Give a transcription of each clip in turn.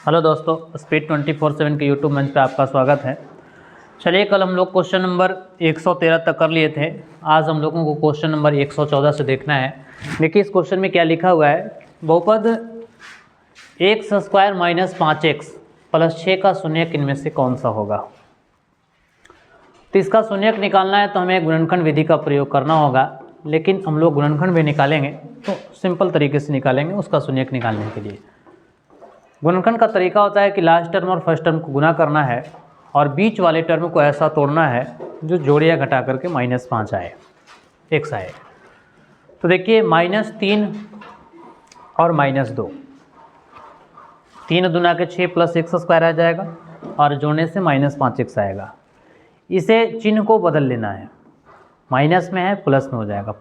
Hello दोस्तों, speed 24/7 के YouTube मंच पे आपका स्वागत है। चलिए, कल हम लोग क्वेश्चन नंबर 113 तक कर लिए थे। आज हम लोगों को क्वेश्चन नंबर 114 से देखना है। देखिए इस क्वेश्चन में क्या लिखा हुआ है। बहुपद x² - 5x + 6 का शून्यक इनमें से कौन सा होगा। तो इसका शून्यक निकालना है तो हमें गुणनखंड विधि का प्रयोग करना होगा, लेकिन हम लोग गुणनखंड भी निकालेंगे तो सिंपल तरीके से निकालेंगे उसका शून्यक निकालने के लिए। गुणनखंड का तरीका होता है कि लास्ट टर्म और फर्स्ट टर्म को गुना करना है और बीच वाले टर्म को ऐसा तोड़ना है जो जोड़ियाँ घटा करके -5 आए, x आए। तो देखिए -3 और -2, 3 दूना के 6 + x² आ जाएगा और जोड़ने से -5x आएगा। इसे चिन्ह को बदल लेना है, माइनस में है प्लस में हो जाएगा,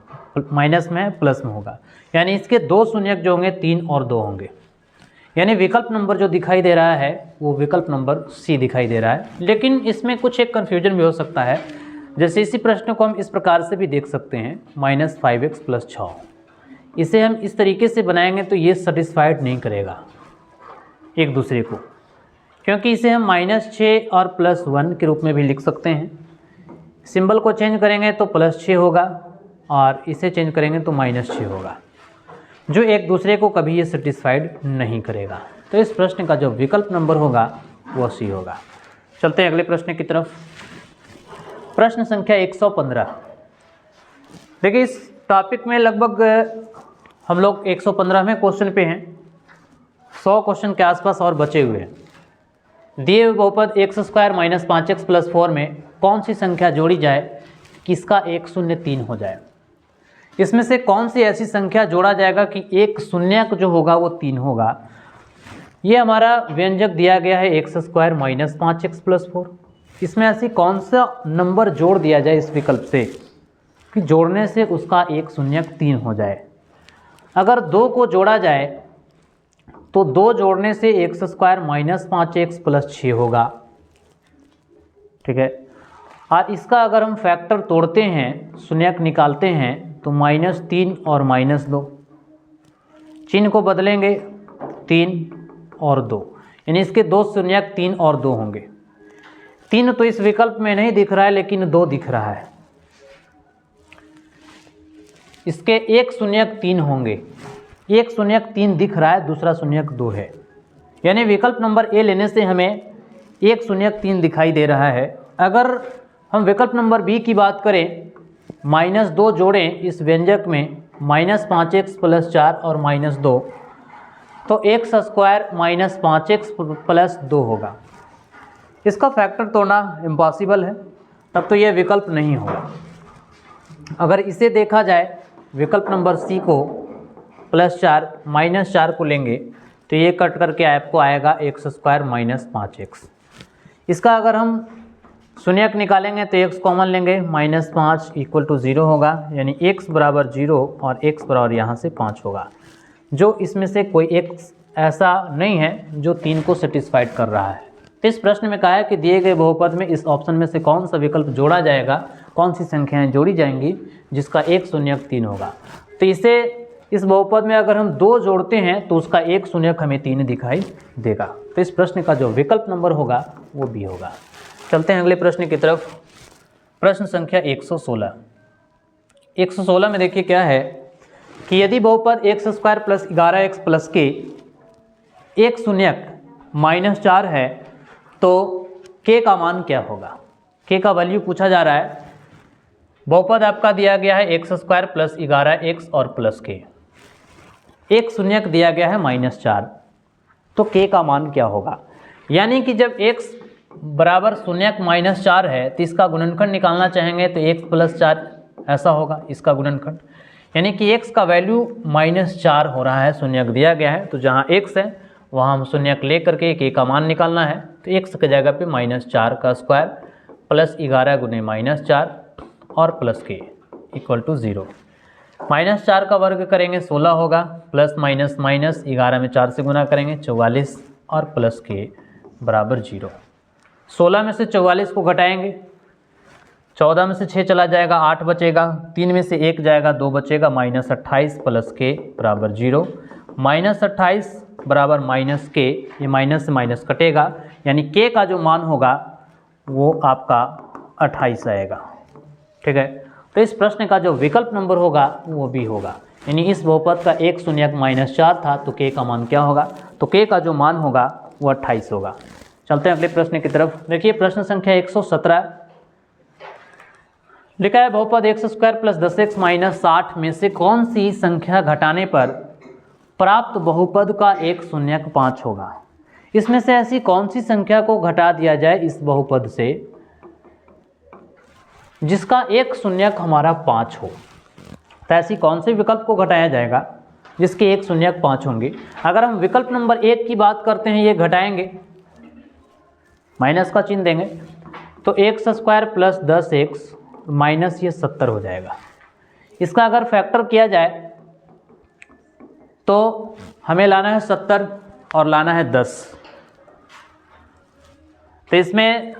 माइनस में है प्लस में होगा, यानी इसके दो शून्यक जो होंगे 3 और 2 होंगे। यानी विकल्प नंबर जो दिखाई दे रहा है वो विकल्प नंबर सी दिखाई दे रहा है। लेकिन इसमें कुछ एक कन्फ्यूजन भी हो सकता है। जैसे इसी प्रश्न को हम इस प्रकार से भी देख सकते हैं, -5x + 6। इसे हम इस तरीके से बनाएंगे तो ये सेटिस्फाइड नहीं करेगा एक दूसरे को, क्योंकि इसे हम -6 और +1 के रूप में भी लिख सकते हैं। सिंबल को चेंज करेंगे तो +6 होगा और इसे चेंज करेंगे तो -6 होगा, जो एक दूसरे को कभी ये सेटिस्फाइड नहीं करेगा। तो इस प्रश्न का जो विकल्प नंबर होगा वो सी होगा। चलते हैं अगले प्रश्न की तरफ। प्रश्न संख्या 115। देखिए इस टॉपिक में लगभग हम लोग 115वें क्वेश्चन पे हैं। 100 क्वेश्चन के आसपास और बचे हुए हैं। दिए हुए बहुपद x² - 5x + 4 में कौन सी संख्या जोड़ी जाए कि इसका 103 हो जाए। इसमें से कौन सी ऐसी संख्या जोड़ा जाएगा कि एक शून्यक जो होगा वो 3 होगा। ये हमारा व्यंजक दिया गया है x² - 5x + 4। इसमें ऐसी कौन सा नंबर जोड़ दिया जाए इस विकल्प से कि जोड़ने से उसका एक शून्यक 3 हो जाए। अगर 2 को जोड़ा जाए तो 2 जोड़ने से x² - 5x + 6 होगा, ठीक है। और इसका अगर हम फैक्टर तोड़ते हैं, शून्यक निकालते हैं तो -3 और -2, चिन्ह को बदलेंगे 3 और 2, यानी इसके दो शून्यक 3 और 2 होंगे। 3 तो इस विकल्प में नहीं दिख रहा है लेकिन 2 दिख रहा है। इसके एक शून्यक 3 होंगे, एक शून्यक 3 दिख रहा है, दूसरा शून्यक 2 है। यानी विकल्प नंबर ए लेने से हमें एक शून्यक 3 दिखाई दे रहा है। अगर हम विकल्प नंबर बी की बात करें, -2 जोड़ें इस व्यंजक में, -5x + 4 और -2, तो x² - 5x + 2 होगा। इसका फैक्टर तोड़ना इम्पॉसिबल है, तब तो यह विकल्प नहीं होगा। अगर इसे देखा जाए विकल्प नंबर सी को, +4 -4 को लेंगे तो ये कट करके आपको आएगा x² - 5x। इसका अगर हम शून्यक निकालेंगे तो x कॉमन लेंगे, -5 = 0 होगा, यानी x = 0 और x बराबर यहाँ से 5 होगा। जो इसमें से कोई x ऐसा नहीं है जो 3 को सेटिस्फाइड कर रहा है। तो इस प्रश्न में कहा है कि दिए गए बहुपद में इस ऑप्शन में से कौन सा विकल्प जोड़ा जाएगा, कौन सी संख्याएं जोड़ी जाएंगी जिसका एक शून्यक 3 होगा। तो इस बहुपद में अगर हम 2 जोड़ते हैं तो उसका एक शून्यक हमें 3 दिखाई देगा। तो इस प्रश्न का जो विकल्प नंबर होगा वो बी होगा। चलते हैं अगले प्रश्न की तरफ। प्रश्न संख्या 116। 116 में देखिए क्या है कि यदि बहुपद x² + 11x + k एक शून्यक -4 है तो k का मान क्या होगा। k का वैल्यू पूछा जा रहा है। बहुपद आपका दिया गया है x² + 11x और +k, एक शून्यक दिया गया है -4, तो k का मान क्या होगा। यानी कि जब x बराबर शून्यक -4 है तो इसका गुणनखंड निकालना चाहेंगे तो x + 4 ऐसा होगा इसका गुणनखंड। यानी कि x का वैल्यू -4 हो रहा है, शून्यक दिया गया है, तो जहाँ x है वहाँ हम शून्यक ले करके k का मान निकालना है। तो x की जगह पे -4 का स्क्वायर + 11 × -4 और +k = 0। -4 का वर्ग करेंगे 16 होगा, प्लस माइनस माइनस 11 में 4 से गुना करेंगे 44 और +k = 0। 16 में से 44 को घटाएंगे, 14 में से 6 चला जाएगा, 8 बचेगा, 3 में से 1 जाएगा, 2 बचेगा, -28 + k = 0। -28 बराबर -k, ये माइनस से माइनस कटेगा, यानी k का जो मान होगा वो आपका 28 आएगा। ठीक है, तो इस प्रश्न का जो विकल्प नंबर होगा वो बी होगा, यानी इस बहुपद का एक शून्यक -4 था, तो k का मान क्या होगा, तो k का जो मान होगा वो 28 होगा। चलते हैं अगले प्रश्न की तरफ। देखिए प्रश्न संख्या 117 लिखा है बहुपद x² + 10x - 60 में से कौन सी संख्या घटाने पर प्राप्त बहुपद का एक शून्यक 5 होगा। इसमें से ऐसी कौन सी संख्या को घटा दिया जाए इस बहुपद से जिसका एक शून्यक हमारा 5 हो। तो ऐसी कौन से विकल्प को घटाया जाएगा जिसके एक शून्यक 5 होंगे। अगर हम विकल्प नंबर 1 की बात करते हैं, ये घटाएंगे, माइनस का चिन्ह देंगे, तो x² + 10x माइनस ये 70 हो जाएगा। इसका अगर फैक्टर किया जाए तो हमें लाना है 70 और लाना है 10, तो इसमें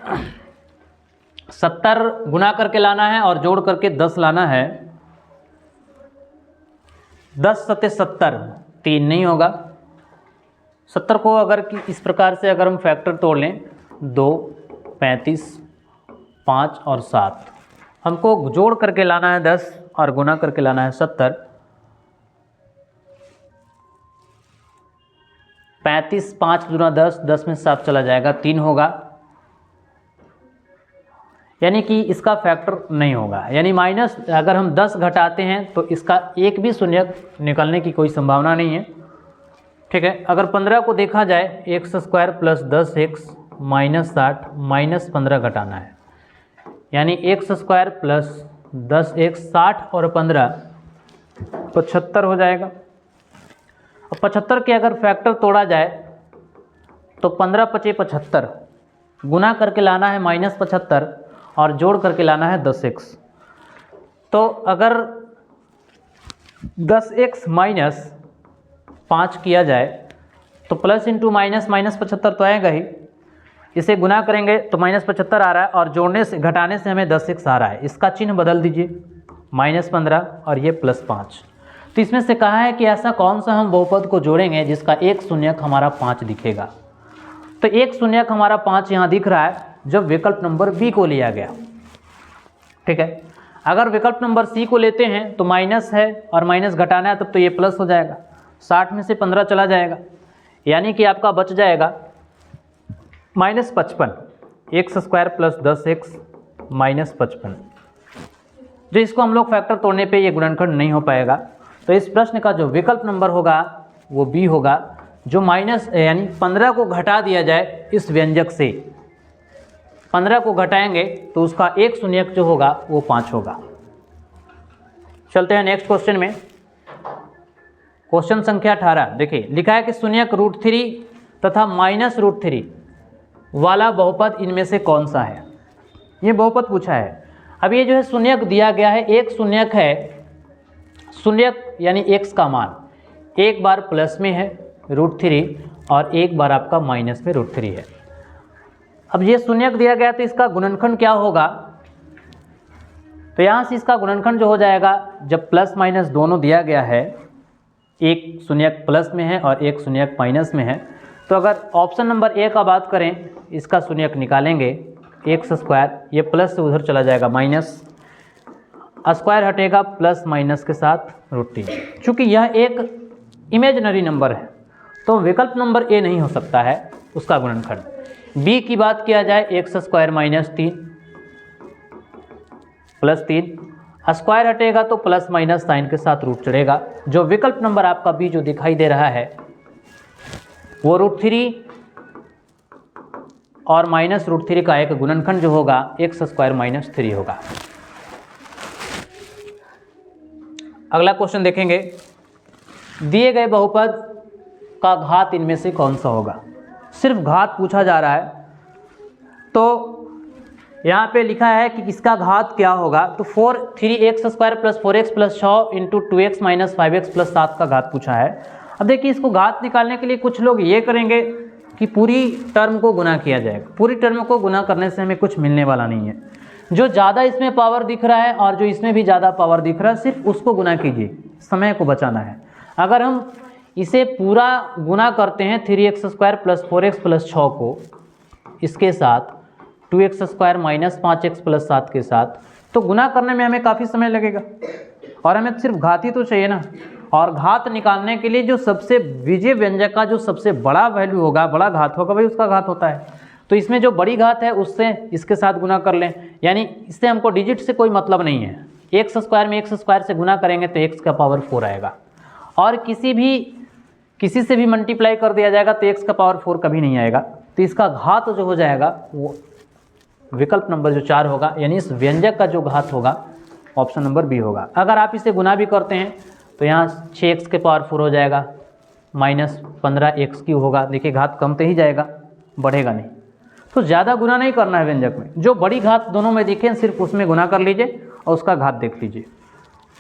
70 गुना करके लाना है और जोड़ करके 10 लाना है। 10 सत्ते 70, 3 नहीं होगा। 70 को अगर इस प्रकार से अगर हम फैक्टर तोड़ लें, 2, 35, 5 और 7, हमको जोड़ करके लाना है 10 और गुना करके लाना है 70। 35, 5 दूना 10, 10 में 7 चला जाएगा, 3 होगा, यानी कि इसका फैक्टर नहीं होगा। यानी माइनस अगर हम 10 घटाते हैं तो इसका एक भी शून्यक निकलने की कोई संभावना नहीं है। ठीक है, अगर 15 को देखा जाए, x² + 10x - 60 -15 घटाना है, यानी x² + 10x 60 और 15 75 हो जाएगा। अब 75 के अगर फैक्टर तोड़ा जाए तो 15 × 5 = 75, गुना करके लाना है -75 और जोड़ करके लाना है 10x। तो अगर 10x - 5 किया जाए तो प्लस इंटू माइनस -75 तो आएगा ही। इसे गुना करेंगे तो -75 आ रहा है और जोड़ने से घटाने से हमें 10x आ रहा है। इसका चिन्ह बदल दीजिए, -15 और ये +5। तो इसमें से कहा है कि ऐसा कौन सा हम बहुपद को जोड़ेंगे जिसका एक शून्यक हमारा 5 दिखेगा। तो एक शून्यक हमारा 5 यहाँ दिख रहा है जब विकल्प नंबर बी को लिया गया। ठीक है, अगर विकल्प नंबर सी को लेते हैं तो माइनस है और माइनस घटाना है, तब तो ये प्लस हो जाएगा। 60 में से 15 चला जाएगा, यानी कि आपका बच जाएगा -55, x² + 10x -55। जो इसको हम लोग फैक्टर तोड़ने पे ये गुणनखंड नहीं हो पाएगा। तो इस प्रश्न का जो विकल्प नंबर होगा वो बी होगा, जो माइनस यानी 15 को घटा दिया जाए इस व्यंजक से। 15 को घटाएंगे तो उसका एक शून्यक जो होगा वो 5 होगा। चलते हैं नेक्स्ट क्वेश्चन में। क्वेश्चन संख्या 18 देखिए, लिखा है कि शून्यक √3 तथा -√3 वाला बहुपद इनमें से कौन सा है। ये बहुपद पूछा है। अब ये जो है शून्यक दिया गया है, एक शून्यक है, शून्यक यानी x का मान एक बार प्लस में है √3 और एक बार आपका माइनस में √3 है। अब ये शून्यक दिया गया तो इसका गुणनखंड क्या होगा, तो यहाँ से इसका गुणनखंड जो हो जाएगा, जब प्लस माइनस दोनों दिया गया है, एक शून्यक प्लस में है और एक शून्यक माइनस में है, तो अगर ऑप्शन नंबर ए का बात करें, इसका शून्यक निकालेंगे x², ये प्लस से उधर चला जाएगा माइनस, स्क्वायर हटेगा प्लस माइनस के साथ √3। चूँकि यह एक इमेजिनरी नंबर है तो विकल्प नंबर ए नहीं हो सकता है उसका गुणनखंड। बी की बात किया जाए, x² - 3 + 3, स्क्वायर हटेगा तो प्लस माइनस साइन के साथ रूट चढ़ेगा। जो विकल्प नंबर आपका बी जो दिखाई दे रहा है वो √3 और -√3 का एक गुणनखंड जो होगा x² - 3 होगा। अगला क्वेश्चन देखेंगे, दिए गए बहुपद का घात इनमें से कौन सा होगा। सिर्फ घात पूछा जा रहा है, तो यहाँ पे लिखा है कि इसका घात क्या होगा, तो 3x² + 4x + 6 × 2x - 5x + 7 का घात पूछा है। अब देखिए, इसको घात निकालने के लिए कुछ लोग ये करेंगे कि पूरी टर्म को गुना किया जाएगा। पूरी टर्म को गुना करने से हमें कुछ मिलने वाला नहीं है। जो ज़्यादा इसमें पावर दिख रहा है और जो इसमें भी ज़्यादा पावर दिख रहा है, सिर्फ उसको गुना कीजिए, समय को बचाना है। अगर हम इसे पूरा गुना करते हैं 3x² + 4x + 6 को इसके साथ 2x² - 5x + 7 के साथ, तो गुना करने में हमें काफ़ी समय लगेगा और हमें सिर्फ घात ही तो चाहिए ना। और घात निकालने के लिए जो सबसे विजय व्यंजक का जो सबसे बड़ा वैल्यू होगा, बड़ा घात होगा, वही उसका घात होता है। तो इसमें जो बड़ी घात है उससे इसके साथ गुना कर लें, यानी इससे हमको डिजिट से कोई मतलब नहीं है। x² में x² से गुना करेंगे तो x का पावर 4 आएगा, और किसी से भी मल्टीप्लाई कर दिया जाएगा तो x का पावर 4 कभी नहीं आएगा। तो इसका घात जो हो जाएगा वो विकल्प नंबर जो 4 होगा, यानी इस व्यंजक का जो घात होगा ऑप्शन नंबर बी होगा। अगर आप इसे गुना भी करते हैं तो यहाँ 6x के पावर 4 हो जाएगा, -15x³ होगा। देखिए घात कम तो ही जाएगा, बढ़ेगा नहीं। तो ज़्यादा गुना नहीं करना है व्यंजक में, जो बड़ी घात दोनों में दिखें सिर्फ उसमें गुना कर लीजिए और उसका घात देख लीजिए,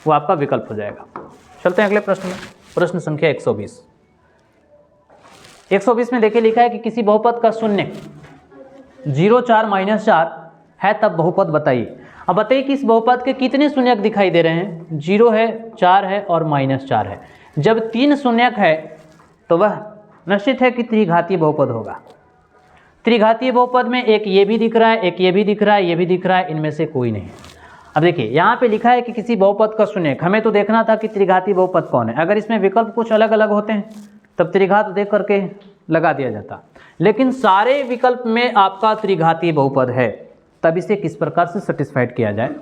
वो आपका विकल्प हो जाएगा। चलते हैं अगले प्रश्न में। प्रश्न संख्या 120। 120 में देखिए लिखा है कि किसी बहुपद का शून्य 0, 4, -4 है तब बहुपद बताइए। अब बताइए कि इस बहुपद के कितने शून्यक दिखाई दे रहे हैं। 0 है, 4 है और -4 है। जब 3 शून्यक है तो वह निश्चित है कि त्रिघातीय बहुपद होगा। त्रिघातीय बहुपद में एक ये भी दिख रहा है, एक ये भी दिख रहा है, ये भी दिख रहा है, इनमें से कोई नहीं। अब देखिए यहाँ पे लिखा है कि किसी बहुपद का शून्यक, हमें तो देखना था कि त्रिघातीय बहुपद कौन है। अगर इसमें विकल्प कुछ अलग अलग होते हैं तब त्रिघात देख करके लगा दिया जाता, लेकिन सारे विकल्प में आपका त्रिघातीय बहुपद है, तब इसे किस प्रकार से सेटिस्फाइड किया जाए।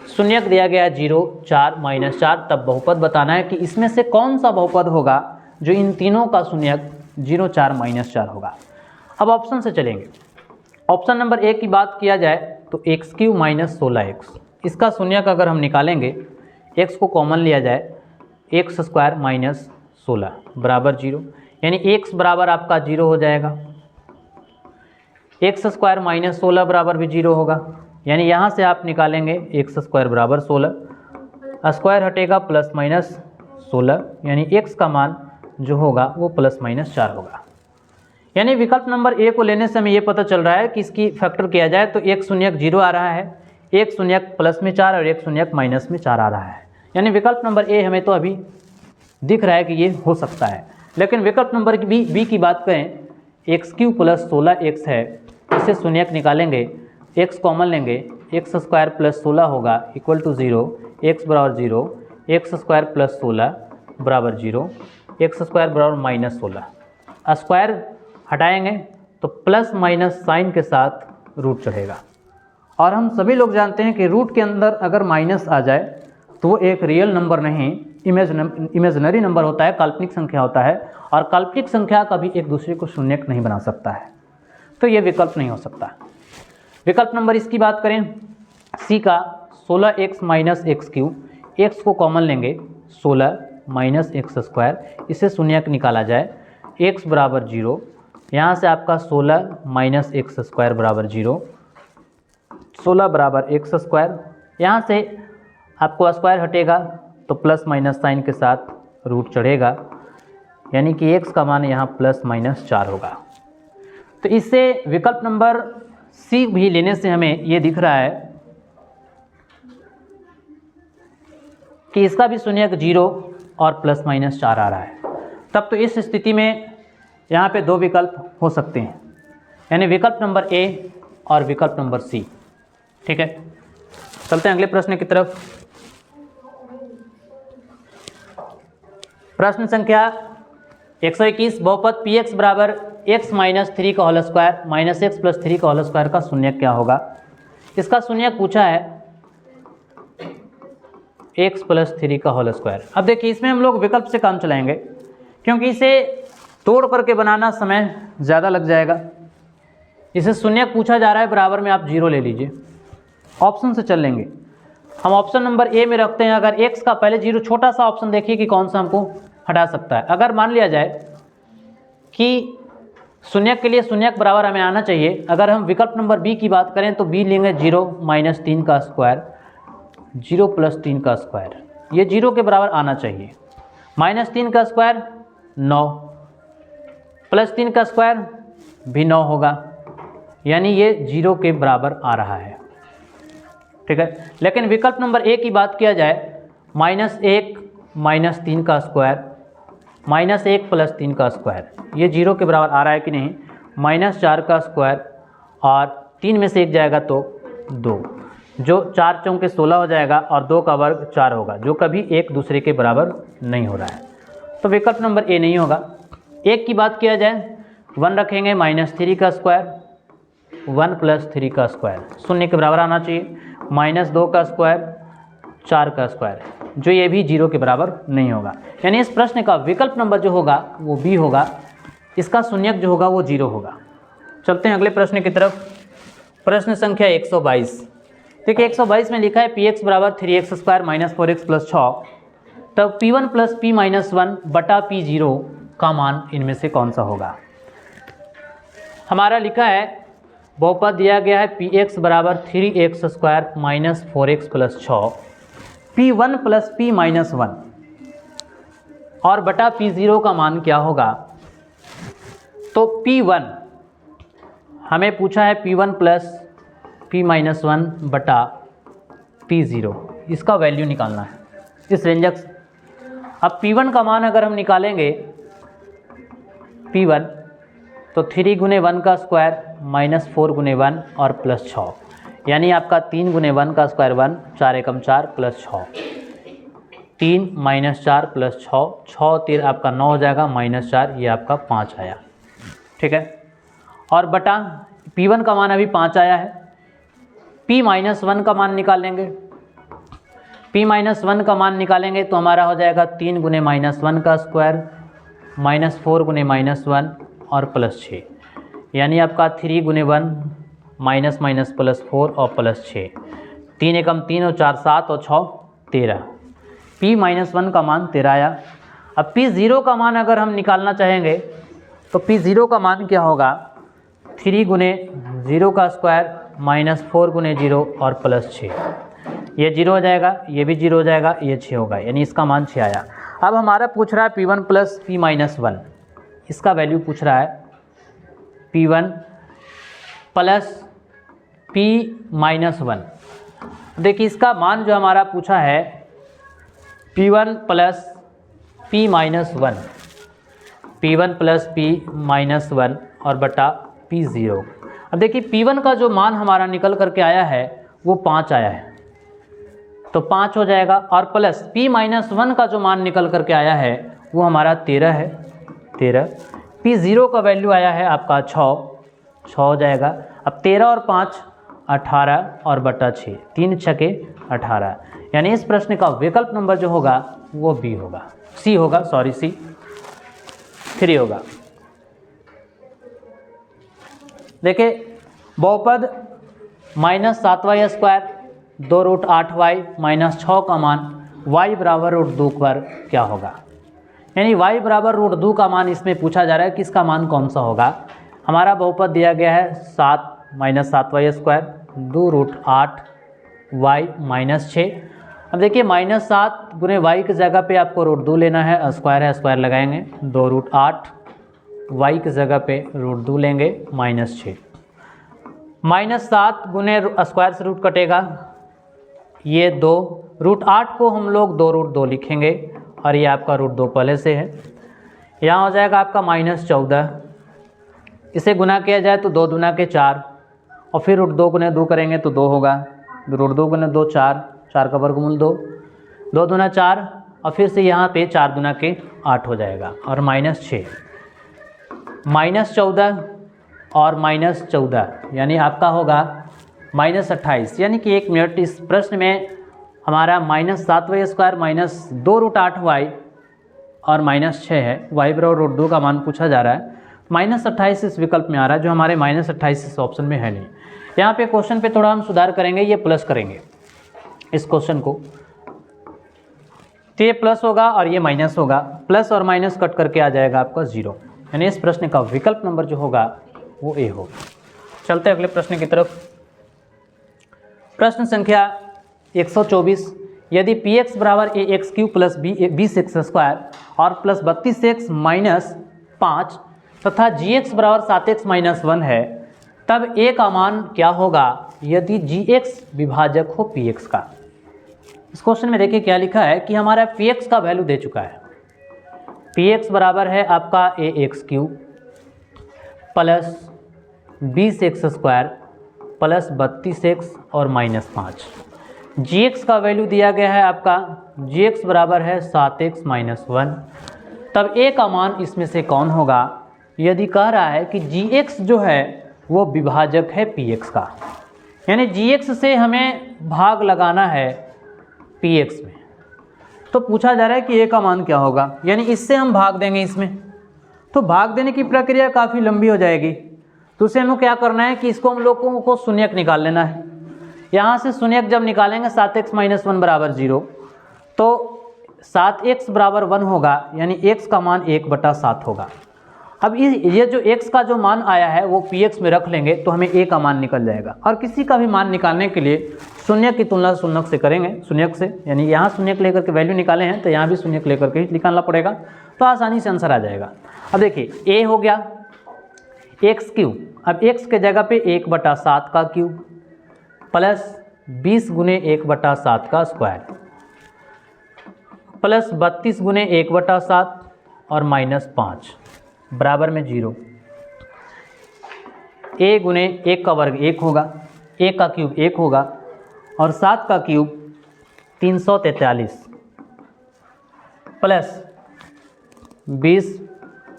शून्यक दिया गया 0, 4, -4, तब बहुपद बताना है कि इसमें से कौन सा बहुपद होगा जो इन तीनों का शून्यक 0, 4, -4 होगा। अब ऑप्शन से चलेंगे। ऑप्शन नंबर ए की बात किया जाए तो x³ - 16x, इसका शून्यक अगर हम निकालेंगे, x को कॉमन लिया जाए, x² - 16 बराबर 0, यानी x बराबर आपका 0 हो जाएगा। x² - 16 बराबर भी 0 होगा, यानी यहाँ से आप निकालेंगे x² बराबर 16, स्क्वायर हटेगा +-16, यानी x का मान जो होगा वो +-4 होगा। यानी विकल्प नंबर ए को लेने से हमें ये पता चल रहा है कि इसकी फैक्टर किया जाए तो एक शून्यक 0 आ रहा है, एक शून्यक +4 और एक शून्यक -4 आ रहा है। यानी विकल्प नंबर ए हमें तो अभी दिख रहा है कि ये हो सकता है। लेकिन विकल्प नंबर बी की बात करें, x³ + 16x है, इसे शून्यक निकालेंगे, x कॉमन लेंगे, x² + 16 होगा =0, x बराबर 0, x² + 16 बराबर 0, x² बराबर -16। स्क्वायर हटाएंगे तो प्लस माइनस साइन के साथ रूट चढ़ेगा, और हम सभी लोग जानते हैं कि रूट के अंदर अगर माइनस आ जाए तो वो एक रियल नंबर नहीं, इमेजिनरी नंबर होता है, काल्पनिक संख्या होता है, और काल्पनिक संख्या कभी एक दूसरे को शून्यक नहीं बना सकता है, तो ये विकल्प नहीं हो सकता। विकल्प नंबर इसकी बात करें, सी का 16x - x³, x को कॉमन लेंगे, 16 - x², इसे शून्यक निकाला जाए, x बराबर 0, यहाँ से आपका 16 - x² बराबर 0, 16 बराबर x², यहाँ से आपको स्क्वायर हटेगा तो प्लस माइनस साइन के साथ रूट चढ़ेगा, यानी कि x का मान यहाँ +-4 होगा। तो इससे विकल्प नंबर सी भी लेने से हमें ये दिख रहा है कि इसका भी शून्यक 0 और +-4 आ रहा है। तब तो इस स्थिति में यहाँ पे 2 विकल्प हो सकते हैं, यानी विकल्प नंबर ए और विकल्प नंबर सी। ठीक है, चलते हैं अगले प्रश्न की तरफ। प्रश्न संख्या 121, बहुपद px बराबर x - 3 का होल स्क्वायर -x + 3 का होल स्क्वायर का शून्यक क्या होगा। इसका शून्यक पूछा है x + 3 का होल स्क्वायर। अब देखिए इसमें हम लोग विकल्प से काम चलाएंगे, क्योंकि इसे तोड़ करके बनाना समय ज़्यादा लग जाएगा। इसे शून्यक पूछा जा रहा है, बराबर में आप 0 ले लीजिए। ऑप्शन से चल लेंगे, हम ऑप्शन नंबर ए में रखते हैं। अगर x का पहले 0, छोटा सा ऑप्शन देखिए कि कौन सा हमको हटा सकता है। अगर मान लिया जाए कि शून्यक के लिए शून्यक बराबर हमें आना चाहिए, अगर हम विकल्प नंबर बी की बात करें तो बी लेंगे 0 - 3 का स्क्वायर, 0 + 3 का स्क्वायर, ये 0 के बराबर आना चाहिए। -3 का स्क्वायर 9, +3 का स्क्वायर भी 9 होगा, यानी ये 0 के बराबर आ रहा है। ठीक है, लेकिन विकल्प नंबर ए की बात किया जाए, -1 - 3 का स्क्वायर -1 + 3 का स्क्वायर, ये 0 के बराबर आ रहा है कि नहीं। -4 का स्क्वायर और 3 में से 1 जाएगा तो 2, जो 4 चौके 16 हो जाएगा और 2 का वर्ग 4 होगा, जो कभी एक दूसरे के बराबर नहीं हो रहा है। तो विकल्प नंबर ए नहीं होगा। 1 की बात किया जाए 1 रखेंगे, -3 का स्क्वायर, 1 + 3 का स्क्वायर, 0 के बराबर आना चाहिए। -2 का स्क्वायर, 4 का स्क्वायर, जो ये भी 0 के बराबर नहीं होगा। यानी इस प्रश्न का विकल्प नंबर जो होगा वो बी होगा, इसका शून्यक जो होगा वो 0 होगा। चलते हैं अगले प्रश्न की तरफ। प्रश्न संख्या 122। देखिए 122 में लिखा है px = 3x² - 4x + 6, तब p1 + p - 1 बटा p0 का मान इनमें से कौन सा होगा। हमारा लिखा है बहुपद दिया गया है px = 3x² - 4x + 6, p1 + p - 1 और बटा p0 का मान क्या होगा। तो p1 हमें पूछा है p1 + p - 1 बटा p0, इसका वैल्यू निकालना है इस व्यंजक से। अब p1 का मान अगर हम निकालेंगे p1 तो 3 × 1 का स्क्वायर -4 × 1 और +6, यानी आपका 3 × 1 का स्क्वायर 1, 4 एकम 4 +6, 3 - 4 + 6, 6 3 आपका 9 हो जाएगा, -4 ये आपका 5 आया। ठीक है, और बटा p1 का मान अभी 5 आया है, p - 1 का मान निकालेंगे। p - 1 का मान निकालेंगे तो हमारा हो जाएगा 3 × -1 का स्क्वायर, -4 × -1 और +6, यानी आपका 3 × 1 -+4 और +6, 3 एकम 3 और 4 7 और 6 13, p - 1 का मान 13 आया। अब p0 का मान अगर हम निकालना चाहेंगे तो p0 का मान क्या होगा, 3 × 0 का स्क्वायर -4 × 0 और +6, ये 0 हो जाएगा, ये भी 0 हो जाएगा, ये 6 होगा, यानी इसका मान 6 आया। अब हमारा पूछ रहा है p1 + p - 1, इसका वैल्यू पूछ रहा है p1 + p - 1। देखिए इसका मान जो हमारा पूछा है p1 + p - 1, p1 + p - 1 और बटा p0। अब देखिए p1 का जो मान हमारा निकल करके आया है वो 5 आया है, तो 5 हो जाएगा, और प्लस p - 1 का जो मान निकल करके आया है वो हमारा 13 है, 13। p0 का वैल्यू आया है आपका 6 हो जाएगा। अब 13 और 5 18 और बटा 6, 3 छके 18, यानी इस प्रश्न का विकल्प नंबर जो होगा वो बी होगा, सी होगा, सॉरी सी 3 होगा। देखिए बहुपद -7y² 2√8y - 6 का मान y = √2 पर क्या होगा। यानी y = √2 का मान इसमें पूछा जा रहा है कि इसका मान कौन सा होगा। हमारा बहुपद दिया गया है 7 - 7y² 2√8y - 6। अब देखिए -7 × y की जगह पे आपको √2 लेना है, स्क्वायर है स्क्वायर लगाएंगे, 2√8 y की जगह पे √2 लेंगे -6, -7 × स्क्वायर से रूट कटेगा, ये 2, √8 को हम लोग 2√2 लिखेंगे और ये आपका √2 पहले से है। यहाँ हो जाएगा आपका -14, इसे गुना किया जाए तो 2 दूना के 4 और फिर √2 × 2 करेंगे तो 2 होगा, √2 × 2 4, 4 का वर्गमूल 2, 2 दूना 4 और फिर से यहाँ पे 4 दूना के 8 हो जाएगा, और -6, -14 और -14, यानी आपका होगा -28। यानी कि 1 मिनट, इस प्रश्न में हमारा -7y² - 2√8y और -6 है, y = √2 का मान पूछा जा रहा है, -28 इस विकल्प में आ रहा है, जो हमारे -28 इस ऑप्शन में है नहीं। यहाँ पे क्वेश्चन पे थोड़ा हम सुधार करेंगे, ये प्लस करेंगे इस क्वेश्चन को, तो ये प्लस होगा और ये माइनस होगा, प्लस और माइनस कट करके आ जाएगा आपका 0, यानी इस प्रश्न का विकल्प नंबर जो होगा वो ए होगा। चलते हैं अगले प्रश्न की तरफ। प्रश्न संख्या 124, यदि px = ax³ + b6² और +32x - 5 तथा gx = 7x - 1 है, तब a का मान क्या होगा यदि gx विभाजक हो px का। इस क्वेश्चन में देखिए क्या लिखा है कि हमारा px का वैल्यू दे चुका है, पी एक्स बराबर है आपका a x cube plus 20x square plus 32x और -5। जी एक्स का वैल्यू दिया गया है आपका, जी एक्स बराबर है 7x - 1। तब ए का मान इसमें से कौन होगा? यदि कह रहा है कि जी एक्स जो है वो विभाजक है पी एक्स का, यानी जी एक्स से हमें भाग लगाना है पी एक्स में, तो पूछा जा रहा है कि ए का मान क्या होगा, यानी इससे हम भाग देंगे इसमें। तो भाग देने की प्रक्रिया काफ़ी लंबी हो जाएगी, तो उसे हमें क्या करना है कि इसको हम लोगों को शून्यक निकाल लेना है। यहाँ से शून्यक जब निकालेंगे 7x - 1 बराबर 0, तो 7x बराबर 1 होगा, यानी x का मान 1/7 होगा। अब ये जो x का जो मान आया है वो px में रख लेंगे तो हमें a का मान निकल जाएगा। और किसी का भी मान निकालने के लिए शून्यक की तुलना शून्यक से करेंगे, शून्यक से, यानी यहाँ शून्यक लेकर के वैल्यू निकाले हैं तो यहाँ भी शून्यक लेकर के निकालना पड़ेगा, तो आसानी से आंसर आ जाएगा। अब देखिए a हो गया x क्यूब, अब x के जगह पे 1/7 का क्यूब प्लस 20 × 1/7 का स्क्वायर प्लस 32 × 1/7 और -5 बराबर में 0। a × 1 का वर्ग 1 होगा, 1 का क्यूब 1 होगा और 7 का क्यूब 343 प्लस 20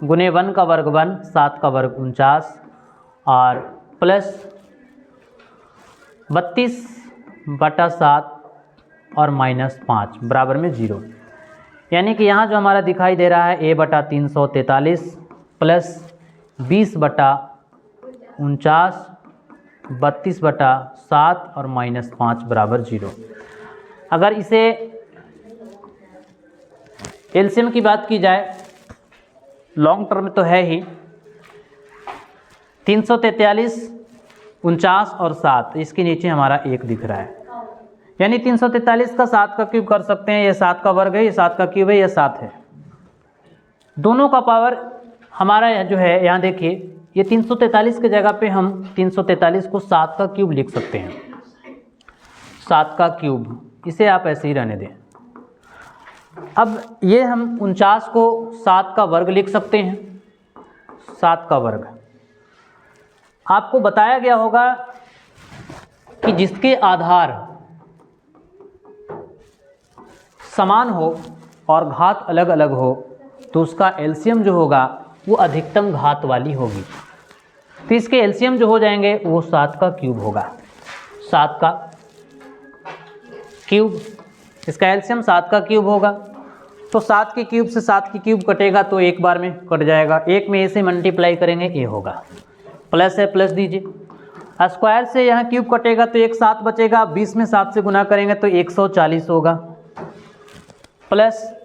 × 1 का वर्ग 1, 7 का वर्ग 49 और प्लस 32/7 और -5 बराबर में 0। यानी कि यहाँ जो हमारा दिखाई दे रहा है a/343 प्लस 20/49 32/7 और -5 बराबर 0। अगर इसे एलसीएम की बात की जाए, लॉन्ग टर्म तो है ही, 343 49 और 7, इसके नीचे हमारा 1 दिख रहा है, यानी 343 का 7 का क्यूब कर सकते हैं, ये 7 का वर्ग है, ये 7 का क्यूब है, ये 7 है। दोनों का पावर हमारा जो है, यहाँ देखिए ये 343 के जगह पे हम 343 को 7 का क्यूब लिख सकते हैं, 7 का क्यूब, इसे आप ऐसे ही रहने दें। अब ये हम 49 को 7 का वर्ग लिख सकते हैं, 7 का वर्ग। आपको बताया गया होगा कि जिसके आधार समान हो और घात अलग अलग हो तो उसका एलसीएम जो होगा वो अधिकतम घात वाली होगी। तो इसके एलसीएम जो हो जाएंगे वो 7 का क्यूब होगा, 7 का क्यूब, इसका एलसीएम 7 का क्यूब होगा। तो 7 के क्यूब से 7 की क्यूब कटेगा तो एक बार में कट जाएगा, एक में ए से मल्टीप्लाई करेंगे ए होगा, प्लस है प्लस दीजिए, स्क्वायर से यहाँ क्यूब कटेगा तो एक 7 बचेगा, 20 में 7 से गुना करेंगे तो 140 होगा, प्लस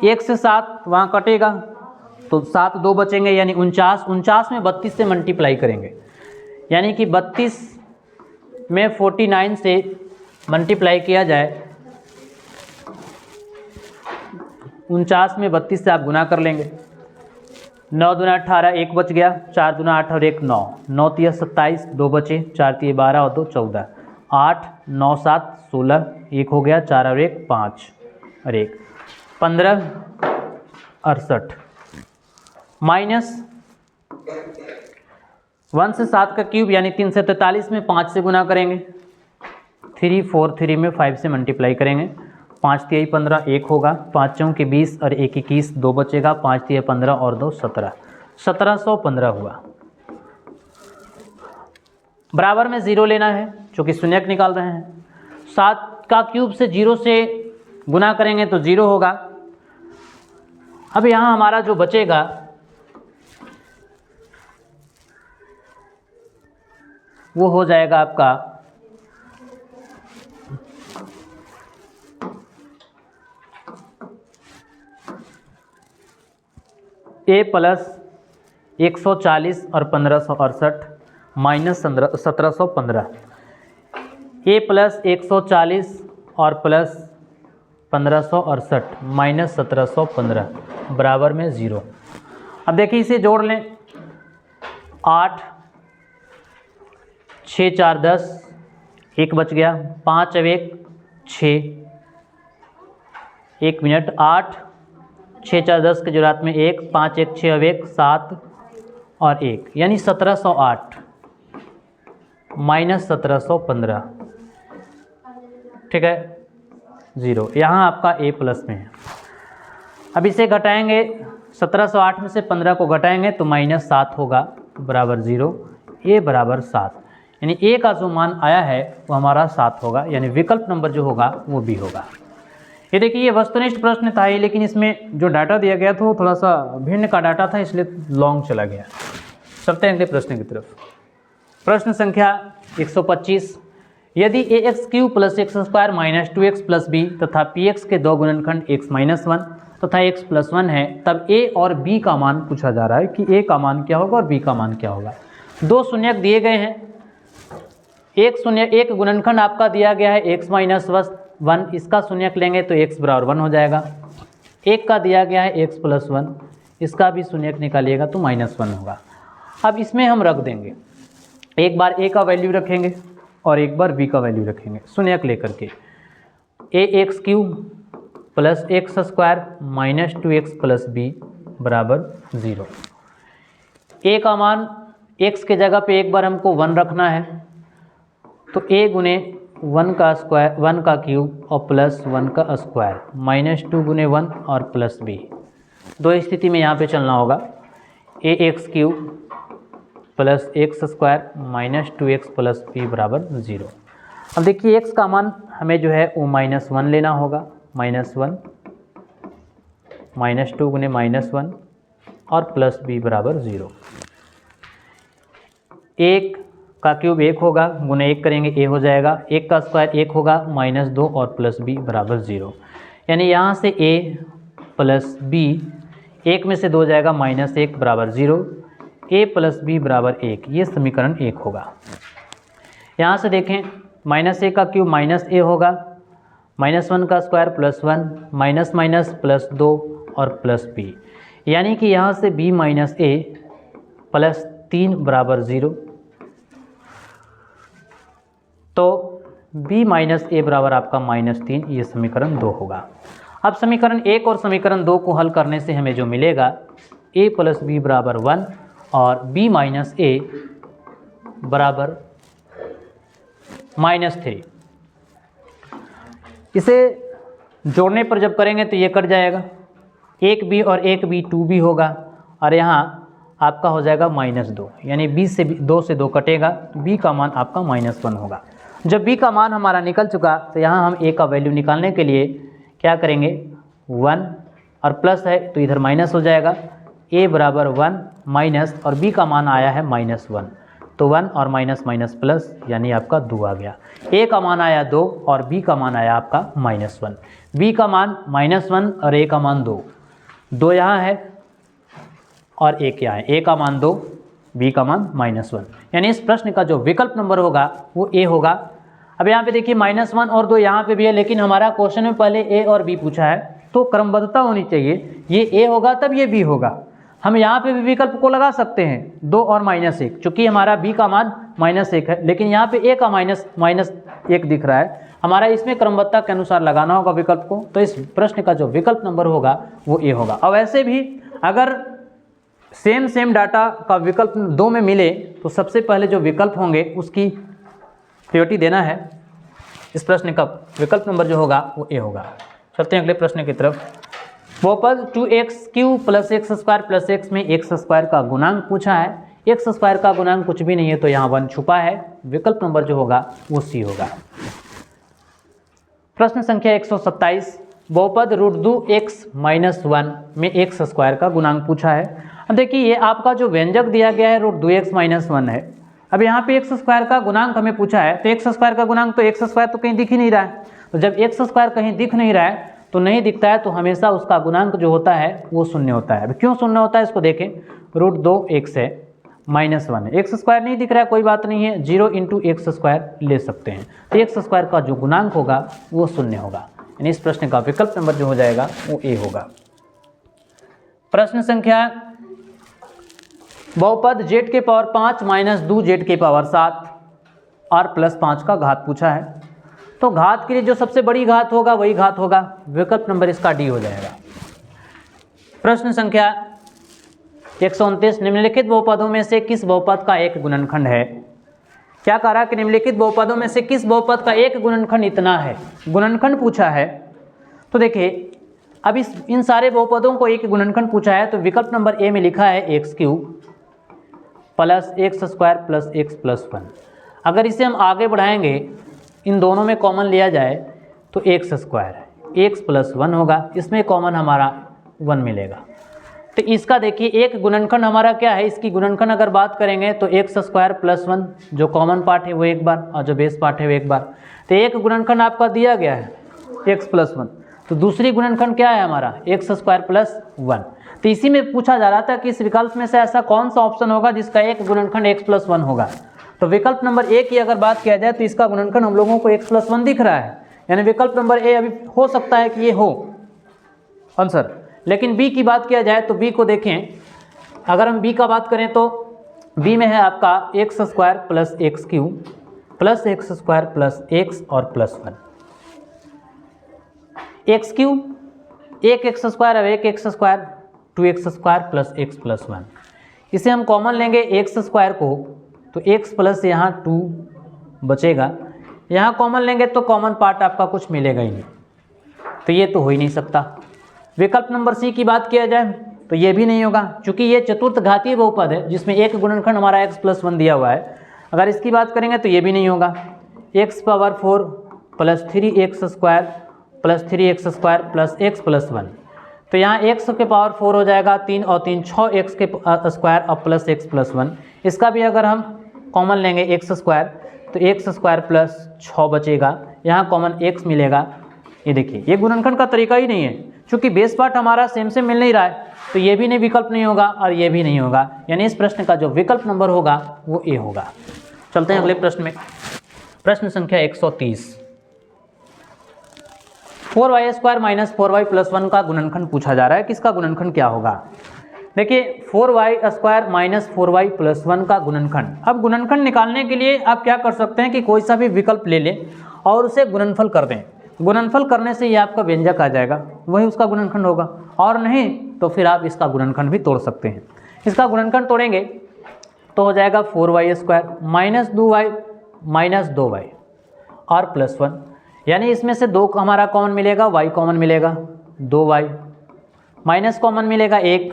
1 से 7 वहाँ कटेगा तो 7 2 बचेंगे, यानी 49, 49 में 32 से मल्टीप्लाई करेंगे, यानी कि 32 में 49 से मल्टीप्लाई किया जाए, 49 में 32 से आप गुना कर लेंगे, 9 दूना 18, 1 बच गया, 4 दूना 8 और 1 9, 9 तिया 27, 2 बचे, 4 तिया 12 और 2 14, 8 9 7 16, 1 हो गया, 4 और 1 5 और 1 15 68, माइनस 1 से 7 का क्यूब यानी 343 में 5 से गुना करेंगे, 3 4 3 में 5 से मल्टीप्लाई करेंगे, 5 तिया 15, 1 होगा, 5 चौं के 20 और 1 21, 2 बचेगा, 5 तिया 15 और 2 17, 1715 हुआ। बराबर में 0 लेना है, चूँकि शून्यक निकाल रहे हैं। 7 का क्यूब से 0 से गुना करेंगे तो 0 होगा। अब यहाँ हमारा जो बचेगा वो हो जाएगा आपका a प्लस 140 और 1568 माइनस 1715, a प्लस 140 और प्लस 1568 माइनस 1715 बराबर में 0। अब देखिए इसे जोड़ लें, 8 6 4 10, 1 बच गया, 5 अब 1 6, 1 मिनट, 8 6 4 10 के जुरात में 1, 5 1 6 अब 1 7 और 1 यानी 1708 माइनस 1715, ठीक है 0। यहाँ आपका ए प्लस में है। अब इसे घटाएंगे, 1708 में से 15 को घटाएंगे तो -7 होगा बराबर 0, ए बराबर 7, यानी ए का जो मान आया है वो हमारा 7 होगा, यानी विकल्प नंबर जो होगा वो बी होगा। ये देखिए ये वस्तुनिष्ठ प्रश्न था ही, लेकिन इसमें जो डाटा दिया गया था वो थोड़ा सा भिन्न का डाटा था, इसलिए लॉन्ग चला गया। चलते हैं अगले प्रश्न की तरफ। प्रश्न संख्या 125, यदि ax³ + x² minus 2x + b तथा px के दो गुणनखंड x - 1 तथा x + 1 है, तब a और b का मान पूछा जा रहा है कि a का मान क्या होगा और b का मान क्या होगा। दो शून्यक दिए गए हैं, एक गुणनखंड आपका दिया गया है x - 1, इसका शून्यक लेंगे तो x बराबर 1 हो जाएगा। एक का दिया गया है x + 1, इसका भी शून्यक निकालिएगा तो -1 होगा। अब इसमें हम रख देंगे, एक बार a का वैल्यू रखेंगे और एक बार b का वैल्यू रखेंगे शून्यक लेकर के। ax³ + x² minus 2x + b बराबर 0। a का मान x के जगह पे एक बार हमको 1 रखना है, तो a गुने 1 का स्क्वायर 1 का क्यूब और प्लस 1 का स्क्वायर -2 गुने 1 और प्लस b। दो स्थिति में यहाँ पे चलना होगा। ax³ + x² minus 2x + b बराबर 0। अब देखिए x का मान हमें जो है वो -1 लेना होगा, -1 -2 गुने -1 और प्लस b बराबर 0। 1 का क्यूब 1 होगा, गुने 1 करेंगे a हो जाएगा, 1 का स्क्वायर 1 होगा, -2 और प्लस b बराबर 0। यानी यहाँ से a + b 1 में से 2 जाएगा -1 बराबर 0, a + b बराबर 1, ये समीकरण 1 होगा। यहाँ से देखें -a का क्यूब -a होगा, -1 का स्क्वायर +1 माइनस प्लस 2 और प्लस b, यानी कि यहाँ से b - a + 3 बराबर 0, तो b - a बराबर आपका -3, ये समीकरण 2 होगा। अब समीकरण 1 और समीकरण 2 को हल करने से हमें जो मिलेगा a + b बराबर 1 और b - a बराबर -3। इसे जोड़ने पर जब करेंगे तो ये कट जाएगा, 1b और 1b 2b होगा, और यहाँ आपका हो जाएगा -2, यानी 2 से 2 कटेगा, b का मान आपका -1 होगा। जब b का मान हमारा निकल चुका तो यहाँ हम a का वैल्यू निकालने के लिए क्या करेंगे, 1 और प्लस है तो इधर माइनस हो जाएगा, a बराबर 1 माइनस और b का मान आया है -1, तो 1 और माइनस प्लस यानी आपका 2 आ गया। a का मान आया 2 और b का मान आया आपका -1, b का मान -1 और a का मान 2 यहाँ है और a क्या है, a का मान 2, b का मान -1, यानी इस प्रश्न का जो विकल्प नंबर होगा वो a होगा। अब यहाँ पे देखिए -1 और 2 यहाँ पे भी है, लेकिन हमारा क्वेश्चन में पहले a और b पूछा है तो क्रमबद्धता होनी चाहिए, ये a होगा तब ये b होगा। हम यहाँ पे भी विकल्प को लगा सकते हैं 2 और -1, चूँकि हमारा b का मान -1 है, लेकिन यहाँ पे a का -1 दिख रहा है, हमारा इसमें क्रमबद्धता के अनुसार लगाना होगा विकल्प को, तो इस प्रश्न का जो विकल्प नंबर होगा वो a होगा। और वैसे भी अगर सेम डाटा का विकल्प 2 में मिले तो सबसे पहले जो विकल्प होंगे उसकी प्रायोरिटी देना है। इस प्रश्न का विकल्प नंबर जो होगा वो a होगा। चलते हैं अगले प्रश्न की तरफ। बहुपद 2x³ + x² + x में x² का गुणांक पूछा है, x² का गुणांक कुछ भी नहीं है तो यहाँ 1 छुपा है, विकल्प नंबर जो होगा वो c होगा। प्रश्न संख्या 127, बहुपद √2x - 1 में x² का गुणांक पूछा है। अब देखिए ये आपका जो व्यंजक दिया गया है √2x - 1 है। अब यहाँ पे x² का गुणांक हमें पूछा है, तो x² का गुणांक तो x² तो कहीं दिख ही नहीं रहा है, तो जब x² कहीं दिख नहीं रहा है तो नहीं दिखता है तो हमेशा उसका गुणांक जो होता है वो शून्य होता है। अब क्यों शून्य होता है इसको देखें, √2x है -1 है, x² नहीं दिख रहा है कोई बात नहीं है, 0 × x² ले सकते हैं, तो x² का जो गुणांक होगा वो शून्य होगा, यानी इस प्रश्न का विकल्प नंबर जो हो जाएगा वो a होगा। प्रश्न संख्या, बहुपद z⁵ - 2z⁵ और +5 का घात पूछा है, तो घात के लिए जो सबसे बड़ी घात होगा वही घात होगा, विकल्प नंबर इसका डी हो जाएगा। प्रश्न संख्या 129, निम्नलिखित बहुपदों में से किस बहुपद का एक गुणनखंड है। क्या कह रहा है कि निम्नलिखित बहुपदों में से किस बहुपद का एक गुणनखंड इतना है, गुणनखंड पूछा है। तो देखिए अब इन सारे बहुपदों को एक गुणनखंड पूछा है, तो विकल्प नंबर ए में लिखा है x³ plus x² plus x+1। अगर इसे हम आगे बढ़ाएंगे, इन दोनों में कॉमन लिया जाए तो x² x+1 होगा, इसमें कॉमन हमारा 1 मिलेगा। तो इसका देखिए एक गुणनखंड हमारा क्या है, इसकी गुणनखंड अगर बात करेंगे तो x² प्लस 1 जो कॉमन पार्ट है वो एक बार और जो बेस पार्ट है वो एक बार। तो एक गुणनखंड आपका दिया गया है x+1, तो दूसरी गुणनखंड क्या है हमारा x² प्लस 1। तो इसी में पूछा जा रहा था कि इस विकल्प में से ऐसा कौन सा ऑप्शन होगा जिसका एक गुणनखंड x+1 होगा। तो विकल्प नंबर ए की अगर बात किया जाए तो इसका गुणनखंड हम लोगों को x+1 दिख रहा है, यानी विकल्प नंबर ए अभी हो सकता है कि ये हो आंसर। लेकिन बी की बात किया जाए तो बी को देखें, अगर हम बी का बात करें तो बी में है आपका x² plus x³ plus x² plus x और प्लस 1। x³ एक x² और एक x² 2x² plus x plus 1। इसे हम कॉमन लेंगे x² को, तो x प्लस यहाँ 2 बचेगा, यहाँ कॉमन लेंगे तो कॉमन पार्ट आपका कुछ मिलेगा ही नहीं, तो ये तो हो ही नहीं सकता। विकल्प नंबर सी की बात किया जाए तो ये भी नहीं होगा, क्योंकि ये चतुर्थ घातीय बहुपद है जिसमें एक गुणनखंड हमारा x+1 दिया हुआ है। अगर इसकी बात करेंगे तो ये भी नहीं होगा, x⁴ plus 3x² plus 3x² plus x plus 1। तो यहाँ x के पावर 4 हो जाएगा, 3 और 3 6x के स्क्वायर और प्लस x प्लस 1। इसका भी अगर हम कॉमन लेंगे x² तो x² प्लस 6 बचेगा, यहाँ कॉमन x मिलेगा। ये देखिए ये गुणनखंड का तरीका ही नहीं है, क्योंकि बेस पार्ट हमारा सेम से मिल नहीं रहा है, तो ये भी नहीं विकल्प नहीं होगा और ये भी नहीं होगा, यानी इस प्रश्न का जो विकल्प नंबर होगा वो ए होगा। चलते हैं अगले प्रश्न में। प्रश्न संख्या 130, 4y² माइनस 4y प्लस 1 का गुणनखंड पूछा जा रहा है, किसका गुणनखंड क्या होगा। देखिए 4y² माइनस 4y प्लस 1 का गुणनखंड। अब गुणनखंड निकालने के लिए आप क्या कर सकते हैं कि कोई सा भी विकल्प ले लें और उसे गुणनफल कर दें। गुणनफल करने से ये आपका व्यंजक आ जाएगा, वही उसका गुणनखंड होगा, और नहीं तो फिर आप इसका गुणनखंड भी तोड़ सकते हैं। इसका गुणनखंड तोड़ेंगे तो हो जाएगा 4y² minus 2y minus 2y और प्लस 1, यानी इसमें से 2 हमारा कॉमन मिलेगा, y कॉमन मिलेगा 2y, माइनस कॉमन मिलेगा 1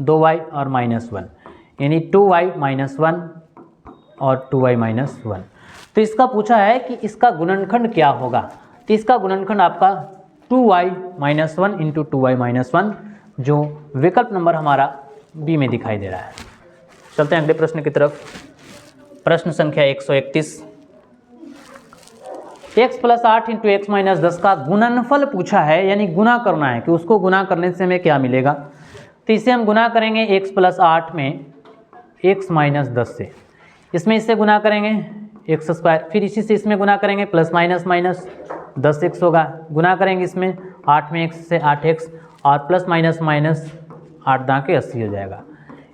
2y और माइनस 1, यानी 2y माइनस 1 और 2y माइनस 1। तो इसका पूछा है कि इसका गुणनखंड क्या होगा, तो इसका गुणनखंड आपका 2y minus 1 into 2y minus 1, जो विकल्प नंबर हमारा बी में दिखाई दे रहा है। चलते हैं अगले प्रश्न की तरफ। प्रश्न संख्या 131, x plus 8 into x minus 10 का गुणनफल पूछा है, यानी गुना करना है कि उसको गुना करने से हमें क्या मिलेगा। तो इसे हम गुना करेंगे x प्लस 8 में x माइनस 10 से, इसमें इससे गुना करेंगे x², फिर इसी से इसमें गुना करेंगे प्लस माइनस माइनस 10x होगा, गुना करेंगे इसमें 8 में x से 8x और प्लस माइनस माइनस 8 दाँ के 80 हो जाएगा।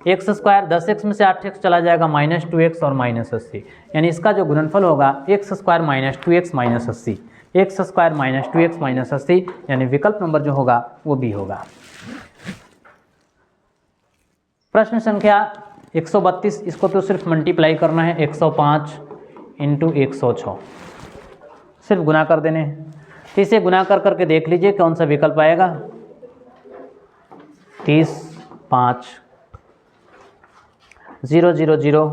x² 10x में से 8x चला जाएगा माइनस 2x और माइनस 80, यानी इसका जो गुणनफल होगा x² minus 2x minus 80, x² minus 2x minus 80, यानी विकल्प नंबर जो होगा वो बी होगा। प्रश्न संख्या 132, इसको तो सिर्फ मल्टीप्लाई करना है, 105 इंटू 106, सिर्फ गुना कर देने हैं। तो इसे गुना कर करके देख लीजिए कौन सा विकल्प आएगा। 30 5 0 0 0,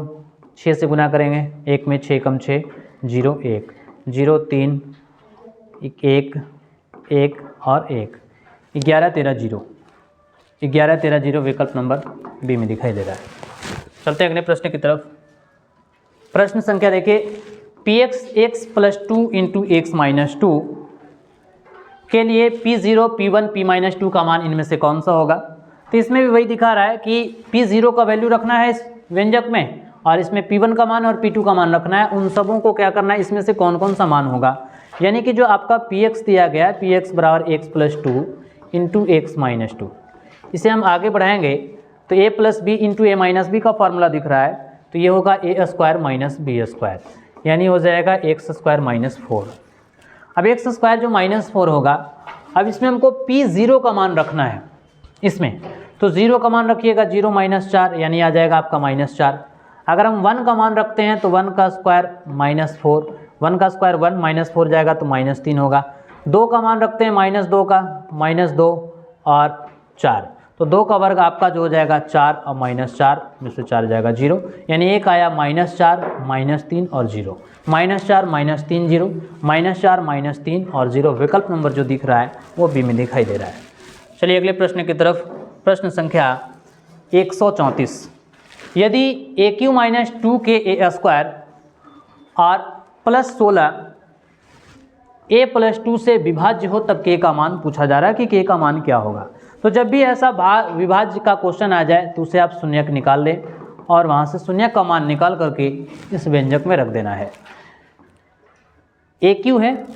6 से गुना करेंगे, 1 में 6 कम 6 0 1 0 3 1 1 और 1, 11 13 0, 11 13 0 विकल्प नंबर बी में दिखाई दे रहा है। चलते हैं अगले प्रश्न की तरफ। प्रश्न संख्या देखिए, px x plus 2 into x minus 2 के लिए p0 p1 p माइनस 2 का मान इनमें से कौन सा होगा। तो इसमें भी वही दिखा रहा है कि p0 का वैल्यू रखना है इस व्यंजक में, और इसमें p1 का मान और p2 का मान रखना है। उन सबों को क्या करना है, इसमें से कौन कौन सा मान होगा, यानी कि जो आपका px दिया गया है px बराबर x plus 2 into x minus 2, इसे हम आगे बढ़ाएंगे तो a plus b into a minus b का फॉर्मूला दिख रहा है, तो ये होगा a² माइनस b², यानी हो जाएगा x² माइनस 4। अब x² जो माइनस 4 होगा, अब इसमें हमको p0 का मान रखना है इसमें, तो 0 का मान रखिएगा, 0 माइनस 4 यानी आ जाएगा आपका -4। अगर हम 1 का मान रखते हैं तो 1 का स्क्वायर -4, 1 का स्क्वायर 1 -4 जाएगा तो -3 होगा। 2 का मान रखते हैं -2 का, -2 और 4, तो 2 का वर्ग आपका जो हो जाएगा 4 और -4 में से 4 जाएगा 0, यानी एक आया -4 -3 और 0, -4 -3 0, -4 -3 और 0। विकल्प नंबर जो दिख रहा है वो बी में दिखाई दे रहा है। चलिए अगले प्रश्न की तरफ। प्रश्न संख्या 134। यदि AQ माइनस 2KA² और +16 A + 2 से विभाज्य हो तब K का मान पूछा जा रहा है कि K का मान क्या होगा। तो जब भी ऐसा विभाज्य का क्वेश्चन आ जाए तो उसे आप शून्यक निकाल लें और वहाँ से शून्यक का मान निकाल करके इस व्यंजक में रख देना है। AQ है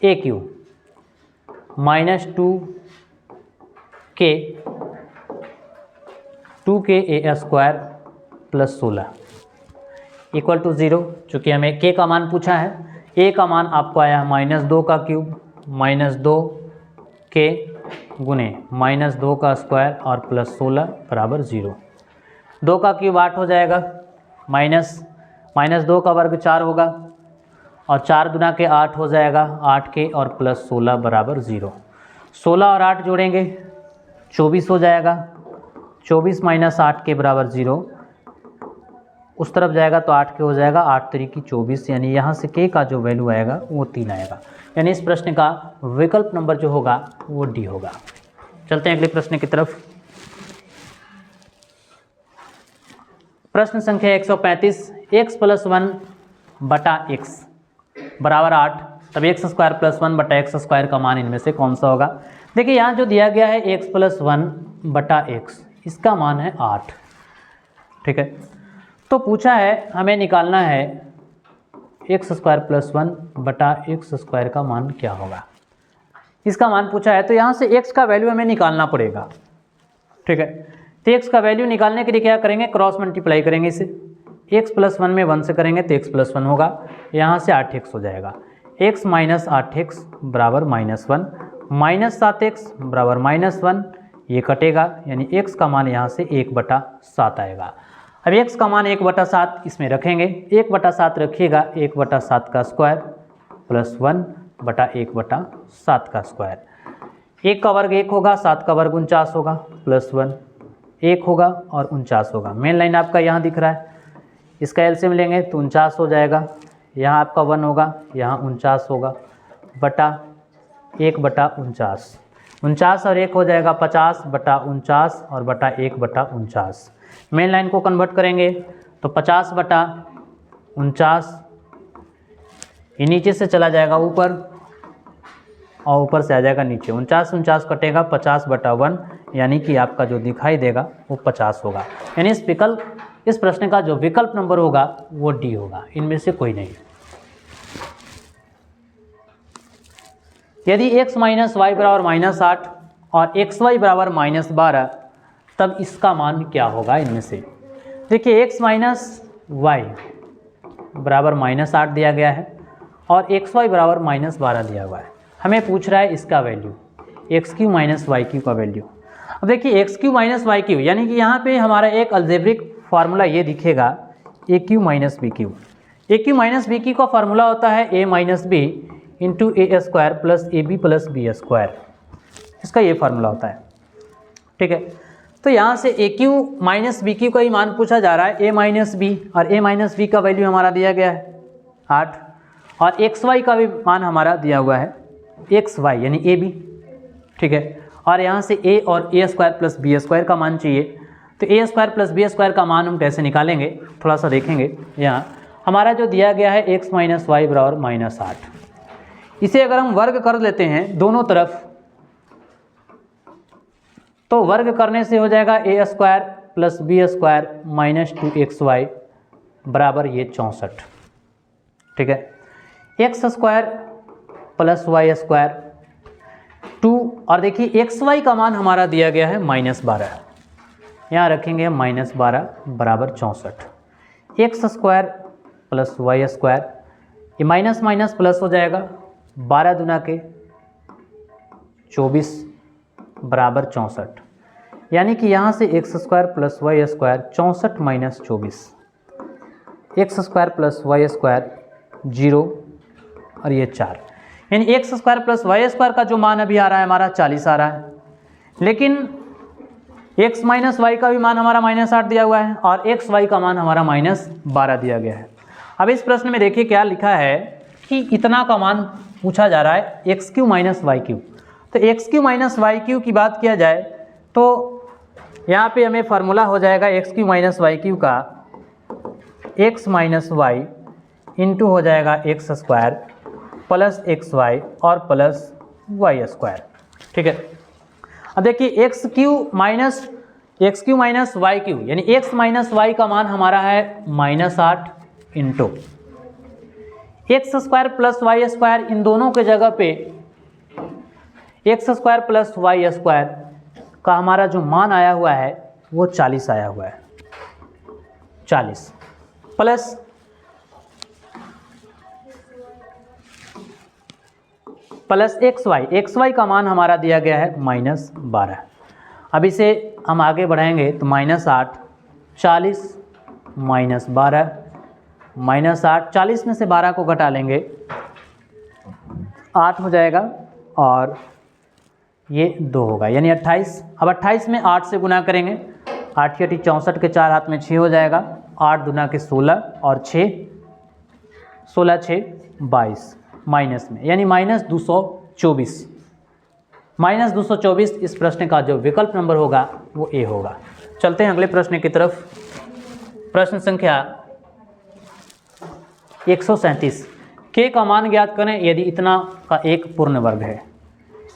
AQ -2KA² +16 इक्वल टू 0। चूँकि हमें K का मान पूछा है, A का मान आपको आया -2 का क्यूब -2K गुने -2 का स्क्वायर और +16 बराबर 0। 2 का क्यूब 8 हो जाएगा, -2 का वर्ग 4 होगा और 4 दुना के 8 हो जाएगा, 8K और +16 बराबर 0। 16 और 8 जोड़ेंगे 24 हो जाएगा, 24 - 8 के बराबर 0। उस तरफ जाएगा तो 8 के हो जाएगा, 8 3 24, यानी यहाँ से K का जो वैल्यू आएगा वो 3 आएगा। यानी इस प्रश्न का विकल्प नंबर जो होगा वो डी होगा। चलते हैं अगले प्रश्न की तरफ। प्रश्न संख्या 135। x + 1 बटा x बराबर 8, तब x² + 1 बटा x² का मान इनमें से कौन सा होगा। देखिए यहाँ जो दिया गया है x + 1 बटा x, इसका मान है 8, ठीक है। तो पूछा है हमें निकालना है x² + 1 बटा x² का मान क्या होगा। इसका मान पूछा है तो यहाँ से x का वैल्यू हमें निकालना पड़ेगा, ठीक है। तो x का वैल्यू निकालने के लिए क्या करेंगे, क्रॉस मल्टीप्लाई करेंगे इसे। x + 1 में 1 से करेंगे तो x + 1 होगा, यहाँ से 8x हो जाएगा। x - 8x बराबर -1, -7x बराबर -1, ये कटेगा यानी x का मान यहाँ से 1/7 आएगा। अब x का मान 1/7 इसमें रखेंगे, 1/7 रखिएगा, 1/7 का स्क्वायर + 1 बटा 1/7 का स्क्वायर। 1 का वर्ग 1 होगा, 7 का वर्ग 49 होगा, +1 1 होगा और 49 होगा। मेन लाइन आपका यहाँ दिख रहा है, इसका एलसीएम लेंगे तो 49 हो जाएगा, यहाँ आपका 1 होगा, यहाँ 49 होगा, बटा 1/49, 49 और 1 हो जाएगा 50 बटा 49 और बटा 1/49। मेन लाइन को कन्वर्ट करेंगे तो 50 बटा 49 ये नीचे से चला जाएगा ऊपर और ऊपर से आ जाएगा नीचे, 49 कटेगा, 50 बटा 1 यानी कि आपका जो दिखाई देगा वो 50 होगा। यानी इस प्रश्न का जो विकल्प नंबर होगा वो डी होगा, इनमें से कोई नहीं। यदि x - y बराबर -8 और xy बराबर -12 तब इसका मान क्या होगा इनमें से। देखिए x - y बराबर -8 दिया गया है और xy बराबर -12 दिया हुआ है। हमें पूछ रहा है इसका वैल्यू, x³ - y³ का वैल्यू। अब देखिए x³ - y³ यानी कि यहाँ पे हमारा एक अलजेब्रिक फार्मूला ये दिखेगा aq - bq। aq - bq का फार्मूला होता है a - b into a² plus ab plus b², इसका ये फार्मूला होता है, ठीक है। तो यहाँ से AQ - BQ का ही मान पूछा जा रहा है, A - B, और A - B का वैल्यू हमारा दिया गया है 8 और XY का भी मान हमारा दिया हुआ है XY यानी AB, ठीक है। और यहाँ से A और A² प्लस B² का मान चाहिए, तो A² प्लस B² का मान हम कैसे निकालेंगे थोड़ा सा देखेंगे। यहाँ हमारा जो दिया गया है x - y बराबर -8, इसे अगर हम वर्ग कर लेते हैं दोनों तरफ तो वर्ग करने से हो जाएगा a² प्लस b² -2xy बराबर ये 64, ठीक है। x² प्लस y², 2 और देखिए xy का मान हमारा दिया गया है -12, यहाँ रखेंगे -12 बराबर 64। x² प्लस y², ये माइनस माइनस प्लस हो जाएगा, 12 दुना के 24 बराबर 64, यानी कि यहाँ से x square plus y square 64 minus 24, x square plus y square 0 और ये 4, यानी x square plus y square का जो मान अभी आ रहा है हमारा 40 आ रहा है, लेकिन x माइनस वाई का भी मान हमारा -8 दिया हुआ है और एक्स वाई का मान हमारा -12 दिया गया है। अब इस प्रश्न में देखिए क्या लिखा है कि इतना का मान पूछा जा रहा है x cube minus y cube. तो x cube minus y cube की बात किया जाए तो यहाँ पे हमें फार्मूला हो जाएगा x cube minus y cube का एक्स माइनस वाई इंटू हो जाएगा x square plus x y और प्लस वाई स्क्वायर। ठीक है, अब देखिए x cube minus y cube यानी एक्स माइनस वाई का मान हमारा है -8 into x square plus y square, इन दोनों के जगह पे x square plus y square का हमारा जो मान आया हुआ है वो 40 आया हुआ है, 40 प्लस एक्स वाई का मान हमारा दिया गया है -12। अब इसे हम आगे बढ़ाएंगे तो -8 40 -12 -8, 40 में से 12 को घटा लेंगे 8 हो जाएगा और ये 2 होगा यानी 28। अब 28 में 8 से गुना करेंगे, 8 × 64 के 4 हाथ में 6 हो जाएगा, 8 दूना के 16 और 6 16 6 22 माइनस में यानी -224। -224 इस प्रश्न का जो विकल्प नंबर होगा वो ए होगा। चलते हैं अगले प्रश्न की तरफ। प्रश्न संख्या 137, के का मान ज्ञात करें यदि इतना का एक पूर्ण वर्ग है।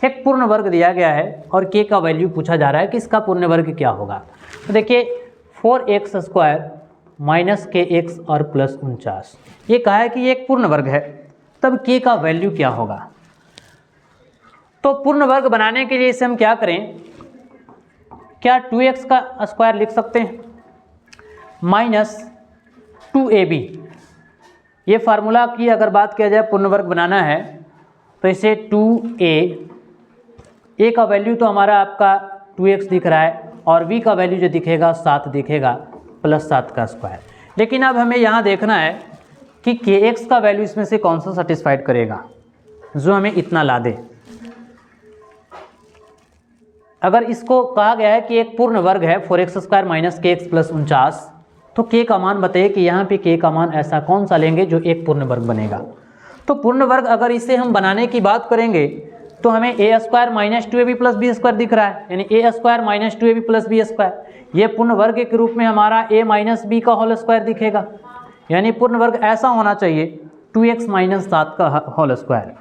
एक पूर्ण वर्ग दिया गया है और के का वैल्यू पूछा जा रहा है कि इसका पूर्ण वर्ग क्या होगा। तो देखिए 4x² - kx और +49, ये कहा है कि ये एक पूर्ण वर्ग है, तब के का वैल्यू क्या होगा। तो पूर्ण वर्ग बनाने के लिए इसे हम क्या करें, क्या 2x का स्क्वायर लिख सकते हैं -2ab। ये फार्मूला की अगर बात किया जाए पूर्ण वर्ग बनाना है तो इसे 2a का वैल्यू तो हमारा आपका 2x दिख रहा है और b का वैल्यू जो दिखेगा 7 दिखेगा +7 का स्क्वायर। लेकिन अब हमें यहाँ देखना है कि kx का वैल्यू इसमें से कौन सा सेटिस्फाइड करेगा जो हमें इतना ला दे। अगर इसको कहा गया है कि एक पूर्ण वर्ग है 4x² - kx +49, तो k का मान बताइए कि यहाँ पे k का मान ऐसा कौन सा लेंगे जो एक पूर्ण वर्ग बनेगा। तो पूर्ण वर्ग अगर इसे हम बनाने की बात करेंगे तो हमें a² - 2ab + b² दिख रहा है, यानी a² - 2ab + b²। ये पूर्ण वर्ग के रूप में हमारा a - b का होल स्क्वायर दिखेगा, यानी पूर्ण वर्ग ऐसा होना चाहिए 2x - 7 का होल स्क्वायर।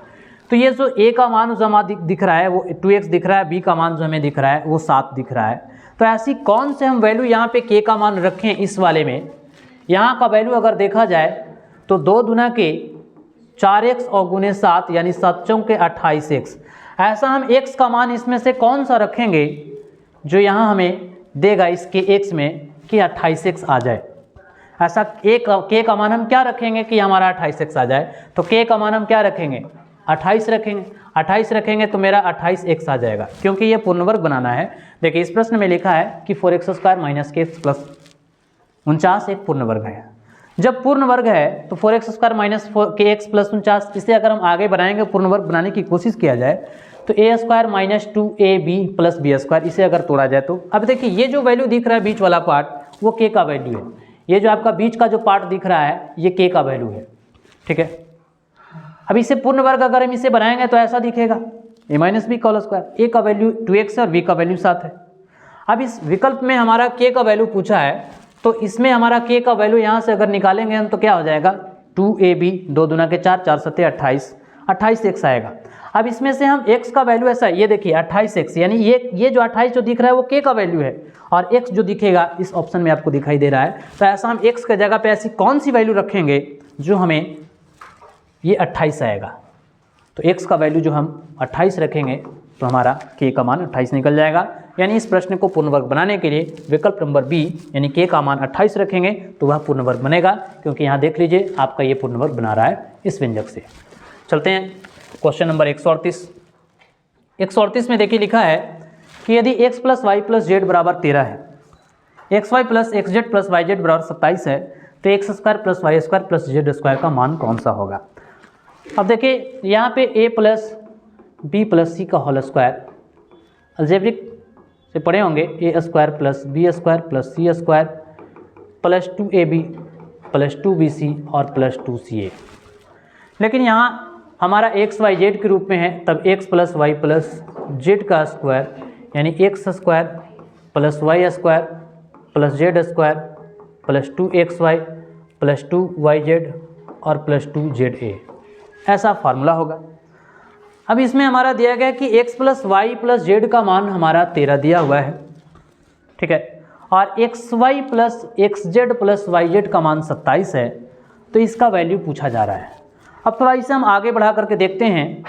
तो ये जो a का मान जो हमें दिख रहा है वो 2x दिख रहा है, b का मान जो हमें दिख रहा है वो 7 दिख रहा है। तो ऐसी कौन से हम वैल्यू यहाँ पे k का मान रखें इस वाले में। यहाँ का वैल्यू अगर देखा जाए तो 2 दूना के 4x और गुने 7 यानी 7 चौके 28x। ऐसा हम x का मान इसमें से कौन सा रखेंगे जो यहाँ हमें देगा इसके x में कि 28x आ जाए। ऐसा k का मान हम क्या रखेंगे कि हमारा 28x आ जाए। तो k का मान हम क्या रखेंगे 28 रखेंगे। 28 रखेंगे तो मेरा 28x आ जाएगा, क्योंकि ये पूर्ण वर्ग बनाना है। देखिए इस प्रश्न में लिखा है कि 4x² - kx +49 एक पूर्ण वर्ग है। जब पूर्ण वर्ग है तो 4x² - kx +49 इसे अगर हम आगे बनाएंगे पूर्ण वर्ग बनाने की कोशिश किया जाए तो a² - 2ab + b² इसे अगर तोड़ा जाए तो अब देखिए ये जो वैल्यू दिख रहा है बीच वाला पार्ट वो k का वैल्यू है। ये जो आपका बीच का जो पार्ट दिख रहा है ये k का वैल्यू है। ठीक है, अब इसे पूर्ण वर्ग अगर हम इसे बनाएंगे तो ऐसा दिखेगा a - b का होल स्क्वायर। a का वैल्यू 2x है और b का वैल्यू 7 है। अब इस विकल्प में हमारा k का वैल्यू पूछा है तो इसमें हमारा k का वैल्यू यहाँ से अगर निकालेंगे हम तो क्या हो जाएगा 2ab 2 दूना के 4 4 7 28 28x आएगा। अब इसमें से हम x का वैल्यू ऐसा है, ये देखिए 28x यानी ये जो 28 जो दिख रहा है वो k का वैल्यू है और x जो दिखेगा इस ऑप्शन में आपको दिखाई दे रहा है। तो ऐसा हम x के जगह पे ऐसी कौन सी वैल्यू रखेंगे जो हमें ये 28 आएगा। तो x का वैल्यू जो हम 28 रखेंगे तो हमारा k का मान 28 निकल जाएगा। यानी इस प्रश्न को पूर्ण वर्ग बनाने के लिए विकल्प नंबर बी यानी k का मान 28 रखेंगे तो वह पूर्ण वर्ग बनेगा, क्योंकि यहाँ देख लीजिए आपका ये पूर्ण वर्ग बना रहा है इस व्यंजक से। चलते हैं क्वेश्चन नंबर 138। 138 में देखिए लिखा है कि यदि x plus y plus z बराबर 13 है, x y plus x z plus y z बराबर 27 है, तो x square plus y square plus z square का मान कौन सा होगा। अब देखिए यहाँ पे a plus b plus c का होल स्क्वायर अलजेब्रिक से पढ़े होंगे, a square plus b square plus c square plus 2ab plus 2bc और प्लस 2ca। लेकिन यहाँ हमारा एक्स वाई जेड के रूप में है, तब x plus y plus z का स्क्वायर यानी x square plus y square plus z square plus 2xy plus 2yz और प्लस 2za, ऐसा फार्मूला होगा। अब इसमें हमारा दिया गया कि x plus y plus z का मान हमारा 13 दिया हुआ है, ठीक है, और xy plus xz plus yz का मान 27 है, तो इसका वैल्यू पूछा जा रहा है। अब थोड़ा इसे हम आगे बढ़ा करके देखते हैं।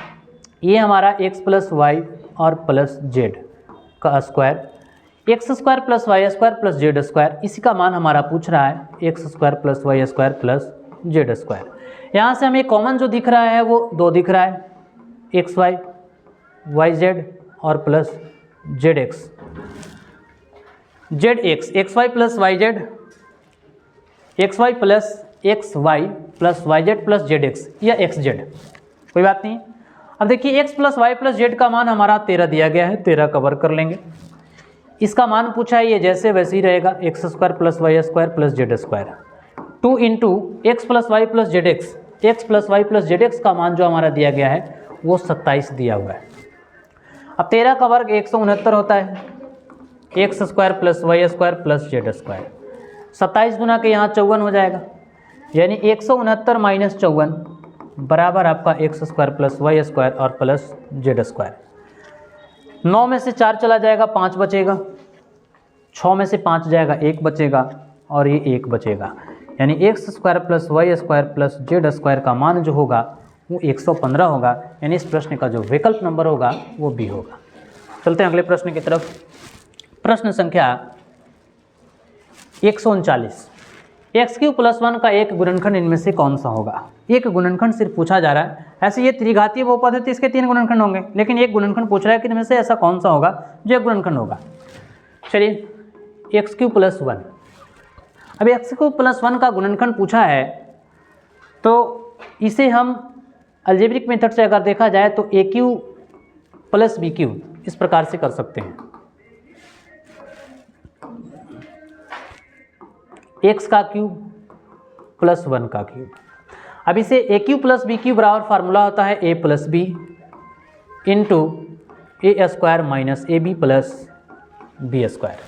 ये हमारा x प्लस वाई और प्लस जेड का square, x square plus y square plus z square, इसी का मान हमारा पूछ रहा है, x square plus y square plus z square. यहाँ से हमें कॉमन जो दिख रहा है वो 2 दिख रहा है, एक्स वाई वाई जेड और plus z x, z x, x y plus y z, x y plus x y plus y z plus z x या एक्स जेड, कोई बात नहीं। अब देखिए x plus y plus z का मान हमारा 13 दिया गया है, 13 कवर कर लेंगे। इसका मान पूछा है, ये जैसे वैसे ही रहेगा, x square plus y square plus z square, 2 into x plus y plus z x, x plus y plus z x का मान जो हमारा दिया गया है वो 27 दिया हुआ है। अब 13 का वर्ग 169 होता है, x square plus y square plus z square, 27 गुना के यहाँ 54 हो जाएगा, यानी 169 माइनस 54 बराबर आपका x square plus y square और प्लस जेड स्क्वायर। 9 में से 4 चला जाएगा, 5 बचेगा, 6 में से 5 जाएगा, 1 बचेगा और ये 1 बचेगा, यानी x square plus y square plus z square का मान जो होगा वो 115 होगा, यानी इस प्रश्न का जो विकल्प नंबर होगा वो बी होगा। चलते हैं अगले प्रश्न की तरफ। प्रश्न संख्या 139, एक्स क्यू प्लस 1 का एक गुणनखंड इनमें से कौन सा होगा। एक गुणनखंड सिर्फ पूछा जा रहा है, ऐसे ये त्रिघातीय बहुपद है तो इसके 3 गुणनखंड होंगे, लेकिन एक गुणनखंड पूछ रहा है कि इनमें से ऐसा कौन सा होगा जो एक गुणनखंड होगा। चलिए एक्स क्यू प्लस 1, अब एक्स क्यू प्लस 1 का गुणनखंड पूछा है तो इसे हम अलजेब्रिक मेथड से अगर देखा जाए तो a cube plus b Q इस प्रकार से कर सकते हैं, एक्स का क्यूब प्लस 1 का क्यूब। अब इसे a cube plus b cube बराबर फार्मूला होता है a plus b into a square minus a b plus b square,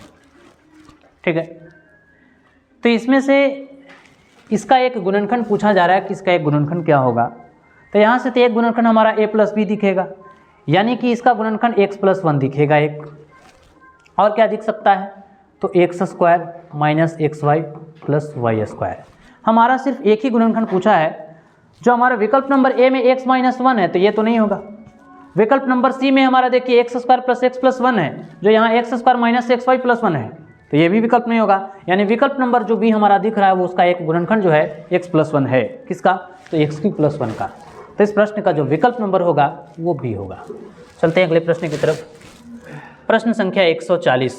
ठीक है। तो इसमें से इसका एक गुणनखंड पूछा जा रहा है कि इसका एक गुणनखंड क्या होगा, तो यहाँ से तो एक गुणनखंड हमारा ए प्लस बी दिखेगा, यानी कि इसका गुणनखंड एक्स प्लस 1 दिखेगा एक, और क्या दिख सकता है तो x square minus x y plus y square. हमारा सिर्फ एक ही गुणनखंड पूछा है, जो हमारा विकल्प नंबर ए में x माइनस 1 है तो ये तो नहीं होगा। विकल्प नंबर सी में हमारा देखिए x square plus x plus 1 है, जो यहाँ x square minus x y plus 1 है, तो ये भी विकल्प नहीं होगा। यानी विकल्प नंबर जो बी हमारा दिख रहा है वो उसका एक गुणनखंड जो है एक्स प्लस 1 है, किसका तो एक्स क्यू प्लस 1 का। तो इस प्रश्न का जो विकल्प नंबर होगा वो बी होगा। चलते हैं अगले प्रश्न की तरफ। प्रश्न संख्या 140,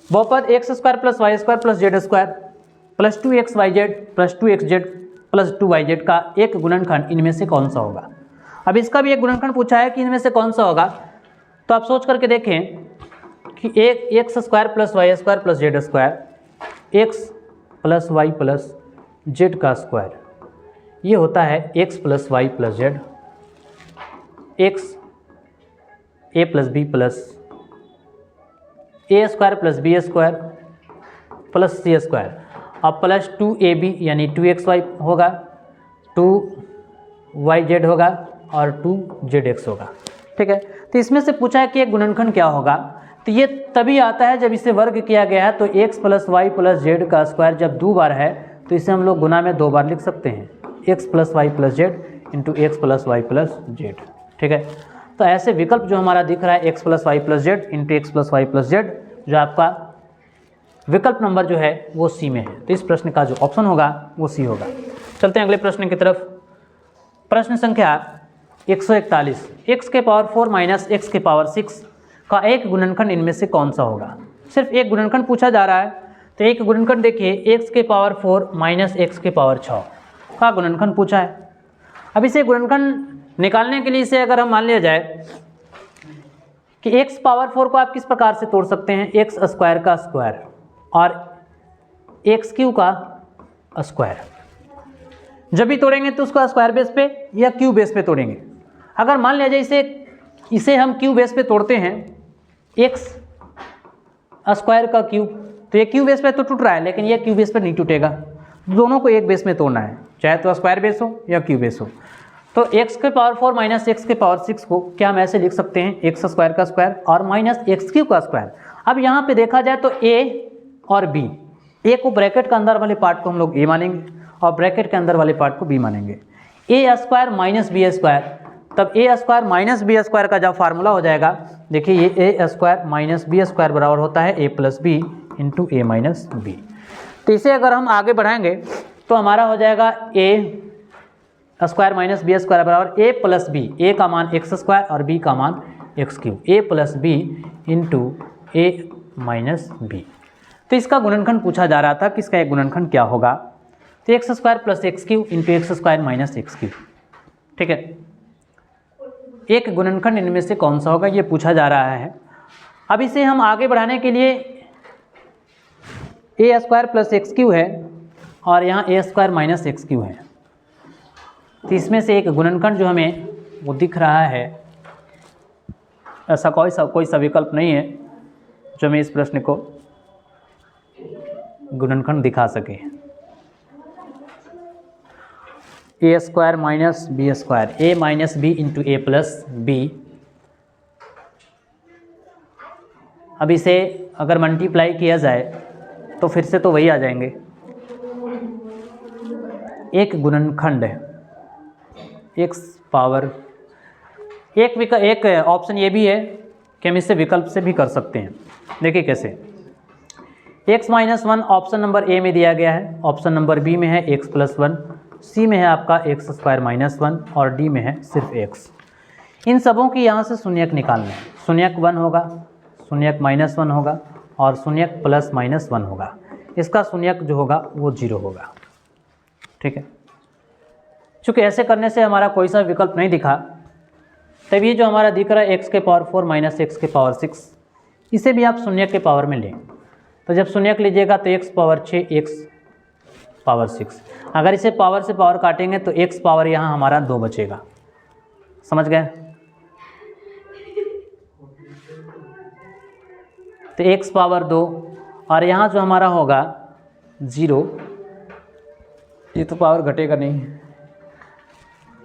बहुपद x square plus y square plus z square plus 2x y z plus 2x z plus 2y z का एक गुणनखंड इनमें से कौन सा होगा। अब इसका भी एक गुणनखंड पूछा है कि इनमें से कौन सा होगा, तो आप सोच करके देखें कि एक x square plus y square plus z square, x plus y plus z का स्क्वायर, ये होता है x plus y plus z, x a plus b plus a square plus b square plus c square, और plus 2ab यानी 2xy होगा, 2yz होगा और 2zx होगा, ठीक है। तो इसमें से पूछा है कि एक गुणनखंड क्या होगा, तो ये तभी आता है जब इसे वर्ग किया गया है। तो x plus y plus z का स्क्वायर जब 2 बार है तो इसे हम लोग गुना में 2 बार लिख सकते हैं, x plus y plus z into x plus y plus z, ठीक है। तो ऐसे विकल्प जो हमारा दिख रहा है x plus y plus z into x plus y plus z, जो आपका विकल्प नंबर जो है वो सी में है। तो इस प्रश्न का जो ऑप्शन होगा वो सी होगा। चलते हैं अगले प्रश्न की तरफ। प्रश्न संख्या 141, x के पावर 4 माइनस x के पावर 6 का एक गुणनखंड इनमें से कौन सा होगा। सिर्फ एक गुणनखंड पूछा जा रहा है, तो एक गुणनखंड देखिए x के पावर 4 माइनस x के पावर 6 का गुणनखंड पूछा है। अब इसे गुणनखंड निकालने के लिए इसे अगर हम मान लिया जाए कि x पावर 4 को आप किस प्रकार से तोड़ सकते हैं, एक्स स्क्वायर का स्क्वायर और एक्स क्यू का स्क्वायर। जब भी तोड़ेंगे तो उसको स्क्वायर बेस पे या क्यू बेस पे तोड़ेंगे। अगर मान लिया जाए इसे हम क्यू बेस पे तोड़ते हैं, एक्स स्क्वायर का क्यूब, तो ये क्यू बेस पे तो टूट रहा है लेकिन ये क्यू बेस पे नहीं टूटेगा, दोनों को एक बेस में तोड़ना है, चाहे तो स्क्वायर बेस हो या क्यू बेस हो। तो x के पावर 4 माइनस एक्स के पावर 6 को क्या हम ऐसे लिख सकते हैं, एक्स स्क्वायर का स्क्वायर और माइनस एक्स क्यू का स्क्वायर। अब यहाँ पे देखा जाए तो a और b, a को ब्रैकेट के अंदर वाले पार्ट को हम लोग a मानेंगे और ब्रैकेट के अंदर वाले पार्ट को b मानेंगे। a square minus b square, तब a square minus b square का जब फार्मूला हो जाएगा, देखिए ये a square minus b square बराबर होता है a plus b into a minus b. तो इसे अगर हम आगे बढ़ाएंगे तो हमारा हो जाएगा a square minus b square बराबर a प्लस बी, a का मान एक्स स्क्वायर और b का मान x cube, a plus b into a minus b. तो इसका गुणनखंड पूछा जा रहा था कि इसका एक गुणनखंड क्या होगा, तो x square plus x Q into x square minus x Q. ठीक है, एक गुणनखंड इनमें से कौन सा होगा ये पूछा जा रहा है। अब इसे हम आगे बढ़ाने के लिए ए स्क्वायर प्लस एक्स क्यू है और यहाँ ए स्क्वायर माइनस एक्स क्यू है, तो इसमें से एक गुणनखंड जो हमें वो दिख रहा है, ऐसा कोई सा विकल्प नहीं है जो हमें इस प्रश्न को गुणनखंड दिखा सके। ए स्क्वायर माइनस बी स्क्वायर, ए माइनस बी इंटू ए प्लस बी। अब इसे अगर मल्टीप्लाई किया जाए तो फिर से तो वही आ जाएंगे। एक गुणनखंड है एक्स पावर, एक ऑप्शन ये भी है कि हम इससे विकल्प से भी कर सकते हैं। देखिए कैसे, x minus 1 option number A में दिया गया है, ऑप्शन नंबर बी में है x प्लस 1, सी में है आपका एक्स स्क्वायर माइनस 1 और डी में है सिर्फ x। इन सबों की यहाँ से शून्यक निकालना है, शून्यक 1 होगा, शून्यक माइनस 1 होगा और शून्यक प्लस माइनस 1 होगा। इसका शून्यक जो होगा वो 0 होगा। ठीक है, चूँकि ऐसे करने से हमारा कोई सा विकल्प नहीं दिखा, तब ये जो हमारा दिख रहा है x के पावर 4 माइनस एक्स के पावर 6, इसे भी आप शून्यक के पावर में लें। तो जब शून्यक लीजिएगा तो x पावर 6 x पावर 6, अगर इसे पावर से पावर काटेंगे तो x पावर यहाँ हमारा 2 बचेगा। समझ गए? तो x पावर 2 और यहाँ जो हमारा होगा 0, ये तो पावर घटेगा नहीं।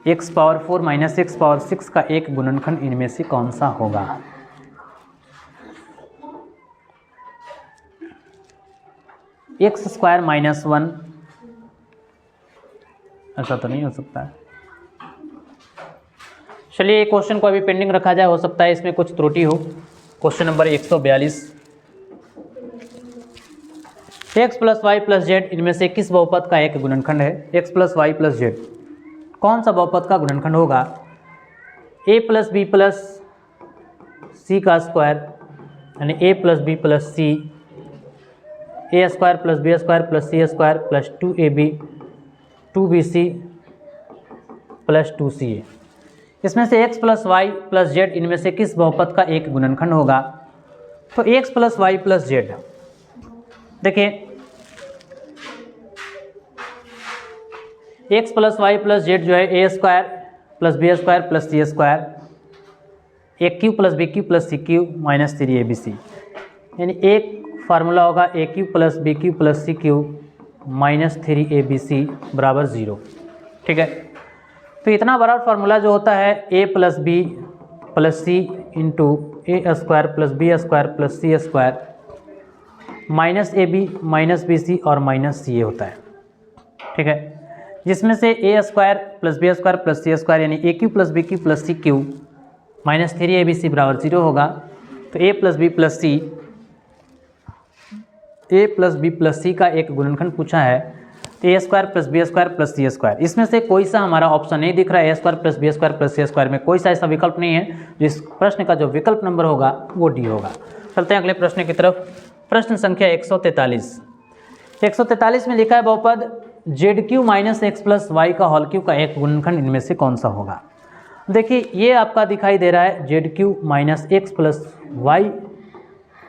x power 4 minus x power 6 का एक गुणनखंड इनमें से कौन सा होगा। एक्स स्क्वायर माइनस 1, ऐसा तो नहीं हो सकता है। चलिए क्वेश्चन को अभी पेंडिंग रखा जाए, हो सकता है इसमें कुछ त्रुटि हो। Question number 142, x plus y plus z इनमें से किस बहुपद का एक गुणनखंड है। X plus y plus z कौन सा बहुपद का गुणनखंड होगा। A plus b plus c का स्क्वायर यानी a plus b plus c, a square plus b square plus c square plus 2ab 2bc plus 2ca। इसमें से x plus y plus z इनमें से किस बहुपद का एक गुणनखंड होगा। तो x plus y plus z, देखिए x plus y plus z जो है a square plus b square plus c square, a cube plus b cube plus c cube minus 3abc, यानी एक फार्मूला होगा a cube plus b cube plus c cube minus 3abc बराबर 0। ठीक है, तो इतना बड़ा फार्मूला जो होता है a plus b plus c into a square plus b square plus c square minus a b minus b c और माइनस सी ए होता है। ठीक है, जिसमें से a square plus b square plus c square यानी a cube plus b cube plus c cube minus 3abc बराबर 0 होगा। तो a plus b plus c का एक गुणनखंड पूछा है, तो a square plus b square plus c square, इसमें से कोई सा हमारा ऑप्शन नहीं दिख रहा है। A square plus b square plus c square में कोई सा ऐसा विकल्प नहीं है। जिस प्रश्न का जो विकल्प नंबर होगा वो डी होगा। चलते हैं अगले प्रश्न की तरफ। प्रश्न संख्या 143। 143 में लिखा है बहुपद z cube minus x plus y का होल क्यू का एक गुणनखंड इनमें से कौन सा होगा। देखिए ये आपका दिखाई दे रहा है z cube minus x plus y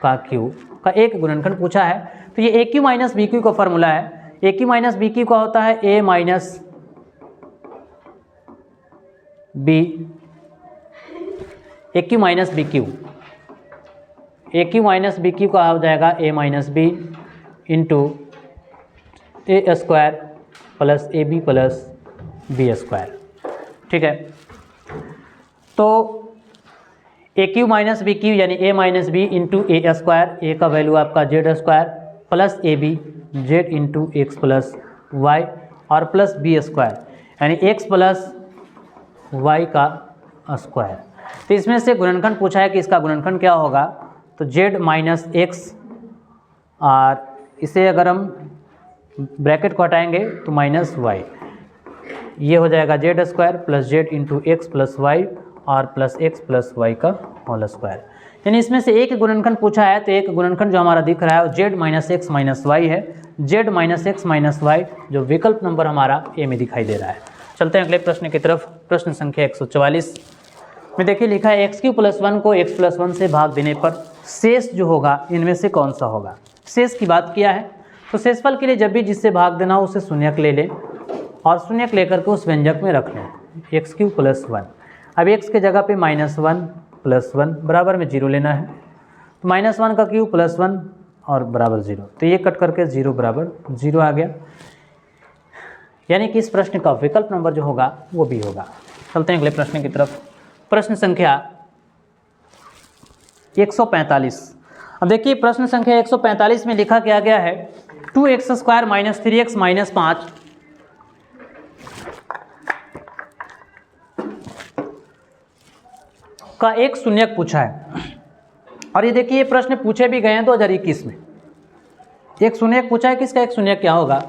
का क्यू का एक गुणनखंड पूछा है। तो ये a cube minus b cube का फॉर्मूला है। A cube minus b cube का होता है a minus b, a cube minus b cube, a cube minus b cube का हो जाएगा a minus b into a square plus a b plus b square. ठीक है, तो a cube minus b Q यानी a minus b into a square, a का value आपका z square plus a b z into x plus y और plus b square यानी x plus y का square. तो इसमें से गुणनखंड पूछा है कि इसका गुणनखंड क्या होगा। तो जेड माइनस एक्स और इसे अगर हम ब्रैकेट को हटाएंगे तो माइनस वाई, ये हो जाएगा z square plus z into x plus y और प्लस एक्स प्लस वाई का होल स्क्वायर। यानी इसमें से एक गुणनखंड पूछा है तो एक गुणनखंड जो हमारा दिख रहा है वो z minus x minus y है। Z minus x minus y जो विकल्प नंबर हमारा ए में दिखाई दे रहा है। चलते हैं अगले प्रश्न की तरफ। प्रश्न संख्या 144 में देखिए लिखा है एक्स क्यू प्लस 1 को एक्स प्लस 1 से भाग देने पर शेष जो होगा इनमें से कौन सा होगा। शेष की बात किया है तो शेषफल के लिए जब भी जिससे भाग देना हो उसे शून्यक ले लें और शून्यक लेकर के उस व्यंजक में रख लें एक्स क्यू प्लस 1। अब एक्स के जगह पे माइनस 1 प्लस 1 बराबर में 0 लेना है। तो माइनस 1 का क्यूब प्लस 1 और बराबर 0, तो ये कट करके 0 बराबर 0 आ गया। यानी कि इस प्रश्न का विकल्प नंबर जो होगा वो भी होगा। चलते हैं अगले प्रश्न की तरफ। प्रश्न संख्या 145। अब देखिए प्रश्न संख्या 145 में लिखा क्या गया है 2x square minus 3x minus 5 का एक शून्यक पूछा है। और ये देखिए ये प्रश्न पूछे भी गए हैं 2021 में। एक शून्यक पूछा है कि इसका एक शून्यक क्या होगा।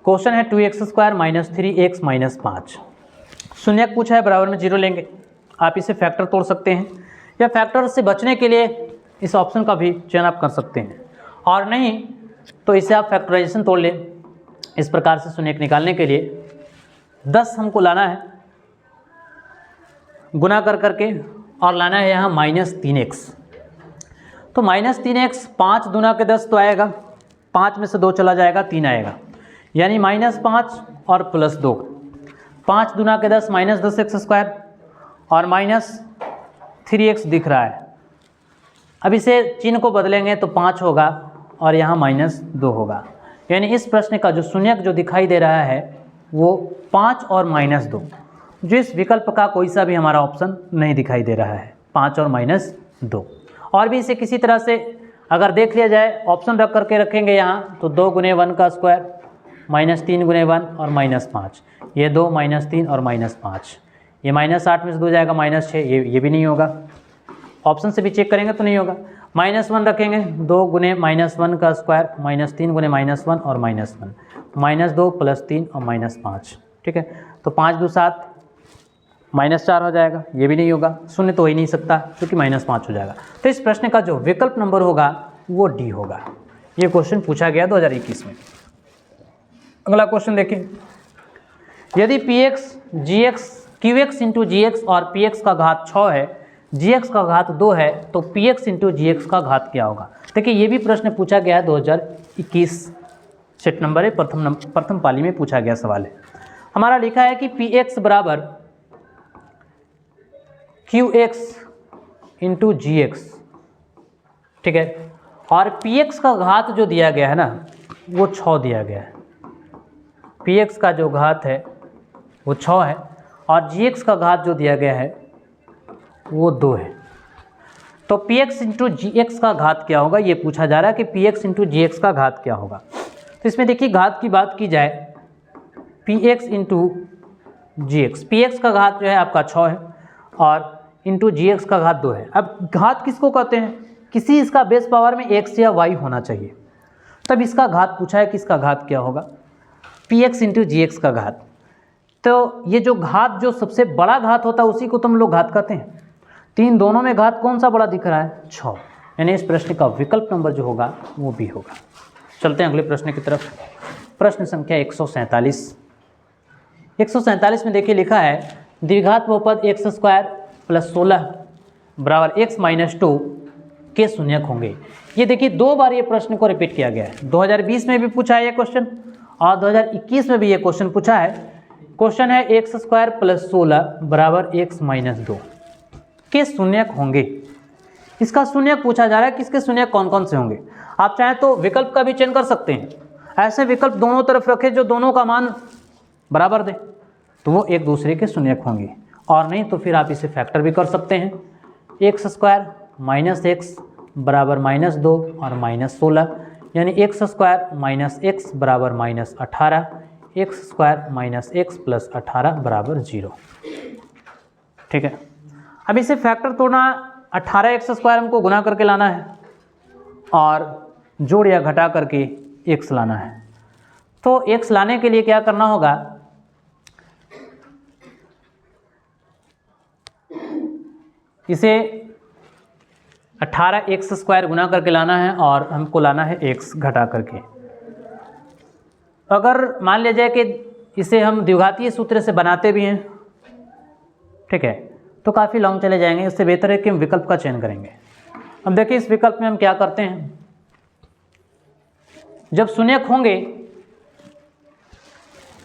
क्वेश्चन है 2x square minus 3x minus 5। शून्यक पूछा है बराबर में 0 लेंगे। आप इसे फैक्टर तोड़ सकते हैं या फैक्टर से बचने के लिए इस ऑप्शन का भी चयन आप कर सकते हैं, और नहीं तो इसे आप फैक्टराइजेशन तोड़ लें। इस प्रकार से शून्यक निकालने के लिए 10 हमको लाना है गुना कर करके और लाना है यहाँ माइनस 3x। तो माइनस 3x 5 दूना के 10 तो आएगा, 5 में से 2 चला जाएगा 3 आएगा, यानी माइनस 5 और प्लस 2। 5 दूना के 10 माइनस 10x स्क्वायर और माइनस 3x दिख रहा है। अब इसे चिन्ह को बदलेंगे तो 5 होगा और यहाँ माइनस 2 होगा। यानी इस प्रश्न का जो शून्यक जो दिखाई दे रहा है वो 5 और माइनस 2, जो इस विकल्प का कोई सा भी हमारा ऑप्शन नहीं दिखाई दे रहा है, 5 और माइनस 2। और भी इसे किसी तरह से अगर देख लिया जाए ऑप्शन रख करके रखेंगे यहाँ तो 2 गुने 1 का स्क्वायर माइनस 3 गुने 1 और माइनस 5, ये 2 माइनस 3 और माइनस 5, ये माइनस 8 में से 2 जाएगा माइनस 6, ये भी नहीं होगा। ऑप्शन से भी चेक करेंगे तो नहीं होगा। माइनस 1 रखेंगे 2 गुने माइनस 1 का स्क्वायर माइनस 3 गुने माइनस 1 और माइनस 1, माइनस 2 प्लस 3 और माइनस 5। ठीक है, तो 5 2 7 माइनस 4 हो जाएगा, ये भी नहीं होगा। शून्य तो हो ही नहीं सकता क्योंकि माइनस 5 हो जाएगा। तो इस प्रश्न का जो विकल्प नंबर होगा वो डी होगा। ये क्वेश्चन पूछा गया 2021 में। अगला क्वेश्चन देखिए, यदि px gx qx इंटू जी एक्स और px का घात 6 है, gx का घात 2 है, तो px इंटू जी एक्स का घात क्या होगा। देखिए ये भी प्रश्न पूछा गया है 2021, सेट नंबर है, प्रथम पाली में पूछा गया सवाल है। हमारा लिखा है कि px बराबर qx इंटू जी एक्स। ठीक है, और px का घात जो दिया गया है ना वो 6 दिया गया है। px का जो घात है वो 6 है और gx का घात जो दिया गया है वो 2 है। तो px इंटू जी एक्स का घात क्या होगा ये पूछा जा रहा है कि px इंटू जी एक्स का घात क्या होगा। तो इसमें देखिए घात की बात की जाए px इंटू जी एक्स, px का घात जो है आपका 6 है और इंटू जी एक्स का घात 2 है। अब घात किसको कहते हैं, किसी इसका बेस पावर में x या y होना चाहिए, तब इसका घात पूछा है कि इसका घात क्या होगा। px इंटू जी एक्स का घात। तो ये जो घात जो सबसे बड़ा घात होता है उसी को तो हम लोग घात कहते हैं। तो इन दोनों में घात कौन सा बड़ा दिख रहा है? 6। यानी इस प्रश्न का विकल्प नंबर जो होगा वो भी होगा। चलते हैं अगले प्रश्न की तरफ। प्रश्न संख्या 147। 147 में देखिए लिखा है द्विघात बहुपद एक्स स्क्वायर प्लस 16 बराबर एक्स माइनस 2 के शून्यक होंगे। ये देखिए 2 बार ये प्रश्न को रिपीट किया गया है। 2020 में भी पूछा है ये क्वेश्चन और 2021 में भी ये क्वेश्चन पूछा है। क्वेश्चन है एक्स स्क्वायर प्लस 16 बराबर एक्स माइनस 2 के शून्यक होंगे। इसका शून्यक पूछा जा रहा है, किसके शून्यक कौन कौन से होंगे। आप चाहें तो विकल्प का भी चयन कर सकते हैं, ऐसे विकल्प दोनों तरफ रखें जो दोनों का मान बराबर दें, तो वो एक दूसरे के शून्यक होंगे। और नहीं तो फिर आप इसे फैक्टर भी कर सकते हैं। एक्स स्क्वायर माइनस एक्स बराबर माइनस 2 और माइनस 16, यानी एक्स स्क्वायर माइनस एक्स बराबर minus 18, x square minus x plus 18 बराबर 0। ठीक है, अब इसे फैक्टर तोड़ना, 18 एक्स स्क्वायर हमको गुना करके लाना है और जोड़ या घटा करके एक्स लाना है। तो एक्स लाने के लिए क्या करना होगा, इसे 18 एक्स स्क्वायर गुना करके लाना है और हमको लाना है एक्स घटा करके। अगर मान लिया जाए कि इसे हम द्विघातीय सूत्र से बनाते भी हैं, ठीक है, तो काफ़ी लॉन्ग चले जाएंगे। इससे बेहतर है कि हम विकल्प का चयन करेंगे। अब देखिए इस विकल्प में हम क्या करते हैं, जब शून्यक होंगे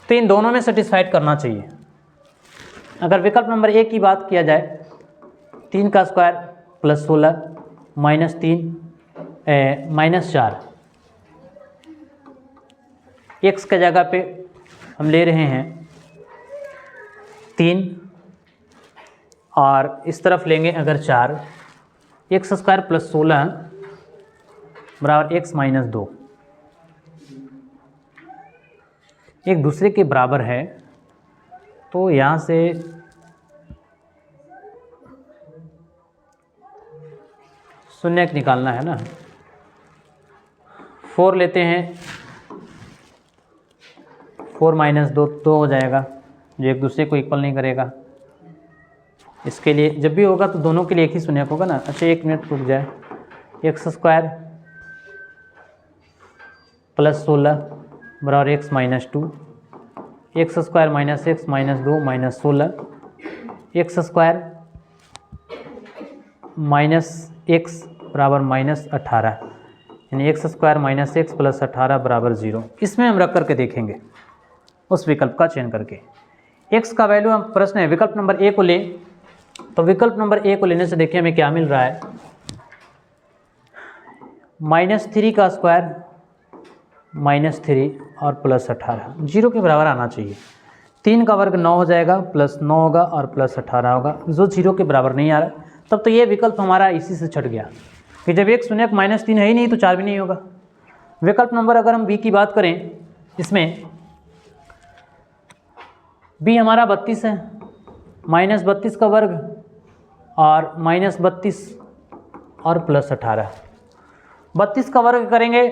तो इन दोनों में सेटिस्फाइड करना चाहिए। अगर विकल्प नंबर 1 की बात किया जाए, 3 का square plus 16 minus 3 minus 4, x के जगह पे हम ले रहे हैं 3 और इस तरफ लेंगे अगर 4, एक्स स्क्वायर प्लस 16 बराबर एक्स माइनस 2, एक दूसरे के बराबर है। तो यहाँ से शून्यक निकालना है ना, 4 लेते हैं, 4 माइनस 2 2 हो जाएगा, जो एक दूसरे को इक्वल नहीं करेगा। इसके लिए जब भी होगा तो दोनों के लिए एक ही शून्यक होगा ना। अच्छा एक मिनट रुक जाए, एक्स स्क्वायर प्लस 16 बराबर x minus 2, x square minus x minus 2 minus 16, x square minus x बराबर माइनस 18, यानी x square minus x plus 18 बराबर 0। इसमें हम रख करके देखेंगे उस विकल्प का चयन करके। एक्स का वैल्यू हम प्रश्न है विकल्प नंबर 1 को लें, तो विकल्प नंबर 1 को लेने से देखिए हमें क्या मिल रहा है, -3 का स्क्वायर -3 और प्लस 18, 0 के बराबर आना चाहिए। 3 का वर्ग 9 हो जाएगा, प्लस 9 होगा और प्लस 18 होगा, जो 0 के बराबर नहीं आ रहा। तब तो ये विकल्प हमारा इसी से छट गया कि जब एक शून्यक -3 है ही नहीं तो 4 भी नहीं होगा। विकल्प नंबर अगर हम बी की बात करें, इसमें बी हमारा 32 है, -32 का वर्ग और -32 और प्लस 18, 32 का वर्ग करेंगे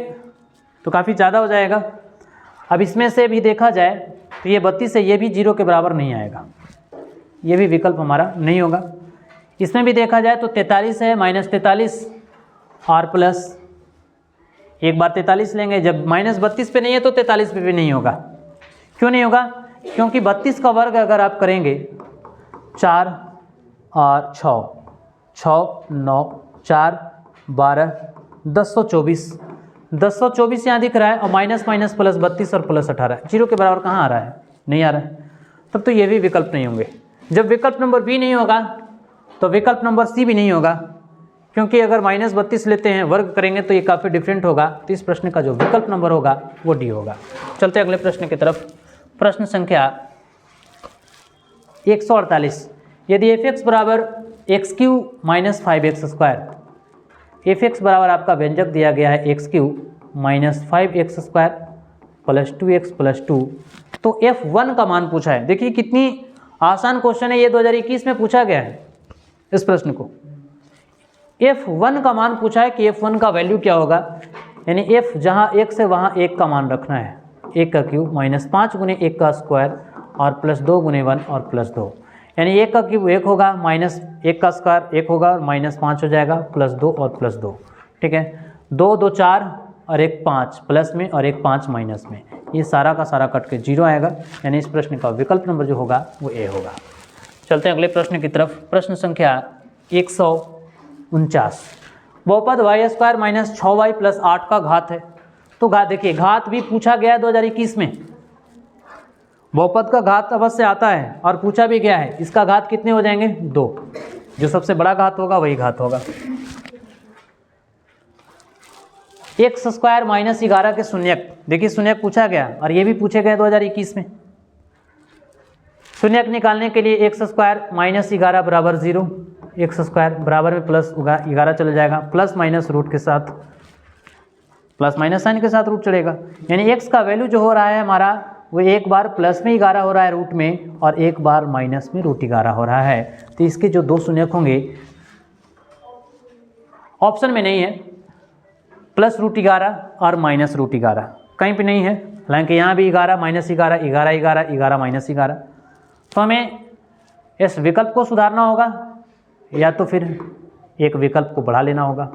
तो काफ़ी ज़्यादा हो जाएगा। अब इसमें से भी देखा जाए तो ये 32 है, ये भी 0 के बराबर नहीं आएगा, ये भी विकल्प हमारा नहीं होगा। इसमें भी देखा जाए तो 43 है, -43 और प्लस एक बार 43 लेंगे, जब -32 पे नहीं है तो 43 पे भी नहीं होगा। क्यों नहीं होगा? क्योंकि 32 का वर्ग अगर आप करेंगे 4 और 6, 6 9 4 12 1024, 1024 यहाँ दिख रहा है और माइनस माइनस प्लस 32 और प्लस 18, 0 के बराबर कहाँ आ रहा है? नहीं आ रहा है। तब तो ये भी विकल्प नहीं होंगे। जब विकल्प नंबर बी नहीं होगा तो विकल्प नंबर सी भी नहीं होगा, क्योंकि अगर -32 लेते हैं वर्ग करेंगे तो ये काफ़ी डिफरेंट होगा। तो इस प्रश्न का जो विकल्प नंबर होगा वो डी होगा। चलते अगले प्रश्न की तरफ। प्रश्न संख्या 148, यदि f(x) बराबर x³ माइनस 5x², f(x) बराबर आपका व्यंजक दिया गया है x³ minus 5x² plus 2x plus 2, तो f1 का मान पूछा है। देखिए कितनी आसान क्वेश्चन है, ये 2021 में पूछा गया है इस प्रश्न को। f1 का मान पूछा है कि f1 का वैल्यू क्या होगा, यानी f जहाँ x है वहाँ 1 का मान रखना है। 1 का क्यूब माइनस 5 गुने 1 का स्क्वायर और प्लस 2 गुने 1 और प्लस 2, यानी 1 का क्यूब 1 होगा, माइनस 1 का स्क्वायर 1 होगा और माइनस 5 हो जाएगा, प्लस 2 और प्लस 2। ठीक है, 2 2 4 और 1 5 प्लस में और 1 5 माइनस में, ये सारा का सारा कट के 0 आएगा, यानी इस प्रश्न का विकल्प नंबर जो होगा वो ए होगा। चलते हैं अगले प्रश्न की तरफ। प्रश्न संख्या 149। बहुपद Y square minus 6y plus 8 का घात है। तो घात देखिए, घात भी पूछा गया है 2021 में, बहुपद का घात अवश्य आता है और पूछा भी गया है। इसका घात कितने हो जाएंगे? 2, जो सबसे बड़ा घात होगा वही घात होगा। एक्स स्क्वायर माइनस 11 के शून्यक, देखिए शून्यक पूछा गया और ये भी पूछे गए 2021 में। शून्यक निकालने के लिए एक्स स्क्वायर माइनस 11 बराबर 0, एक्स स्क्वायर बराबर में प्लस 11 चला जाएगा, प्लस माइनस रूट के साथ, प्लस माइनस साइन के साथ रूट चढ़ेगा, यानी एक्स का वैल्यू जो हो रहा है हमारा वो एक बार प्लस में 11 हो रहा है रूट में और एक बार माइनस में रूट 11 हो रहा है। तो इसके जो दो शून्यक होंगे ऑप्शन में नहीं है, प्लस रूट 11 और माइनस रूट 11 कहीं पे नहीं है, हालांकि यहाँ भी 11 माइनस 11 11 11 11 माइनस 11। तो हमें इस विकल्प को सुधारना होगा या तो फिर एक विकल्प को बढ़ा लेना होगा,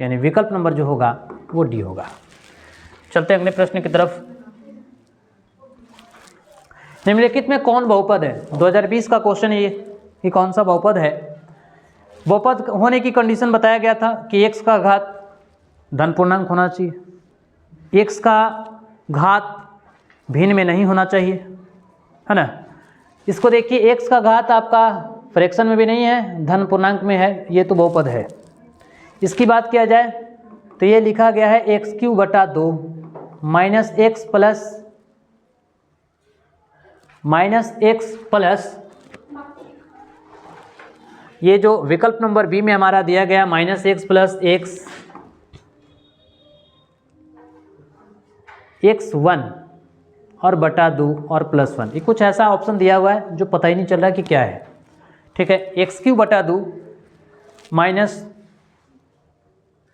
यानी विकल्प नंबर जो होगा वो डी होगा। चलते हैं अगले प्रश्न की तरफ। निम्नलिखित में कौन बहुपद है? 2020 का क्वेश्चन है ये कि कौन सा बहुपद है। बहुपद होने की कंडीशन बताया गया था कि x का घात धन पूर्णांक होना चाहिए, x का घात भिन्न में नहीं होना चाहिए, है ना। इसको देखिए, x का घात आपका फ्रैक्शन में भी नहीं है, धन पूर्णांक में है, ये तो बहुपद है। इसकी बात किया जाए तो ये लिखा गया है x³ बटा 2 माइनस x प्लस ये जो विकल्प नंबर बी में हमारा दिया गया माइनस x प्लस x1 और बटा 2 और प्लस 1, ये कुछ ऐसा ऑप्शन दिया हुआ है जो पता ही नहीं चल रहा कि क्या है। ठीक है, x³ बटा 2 माइनस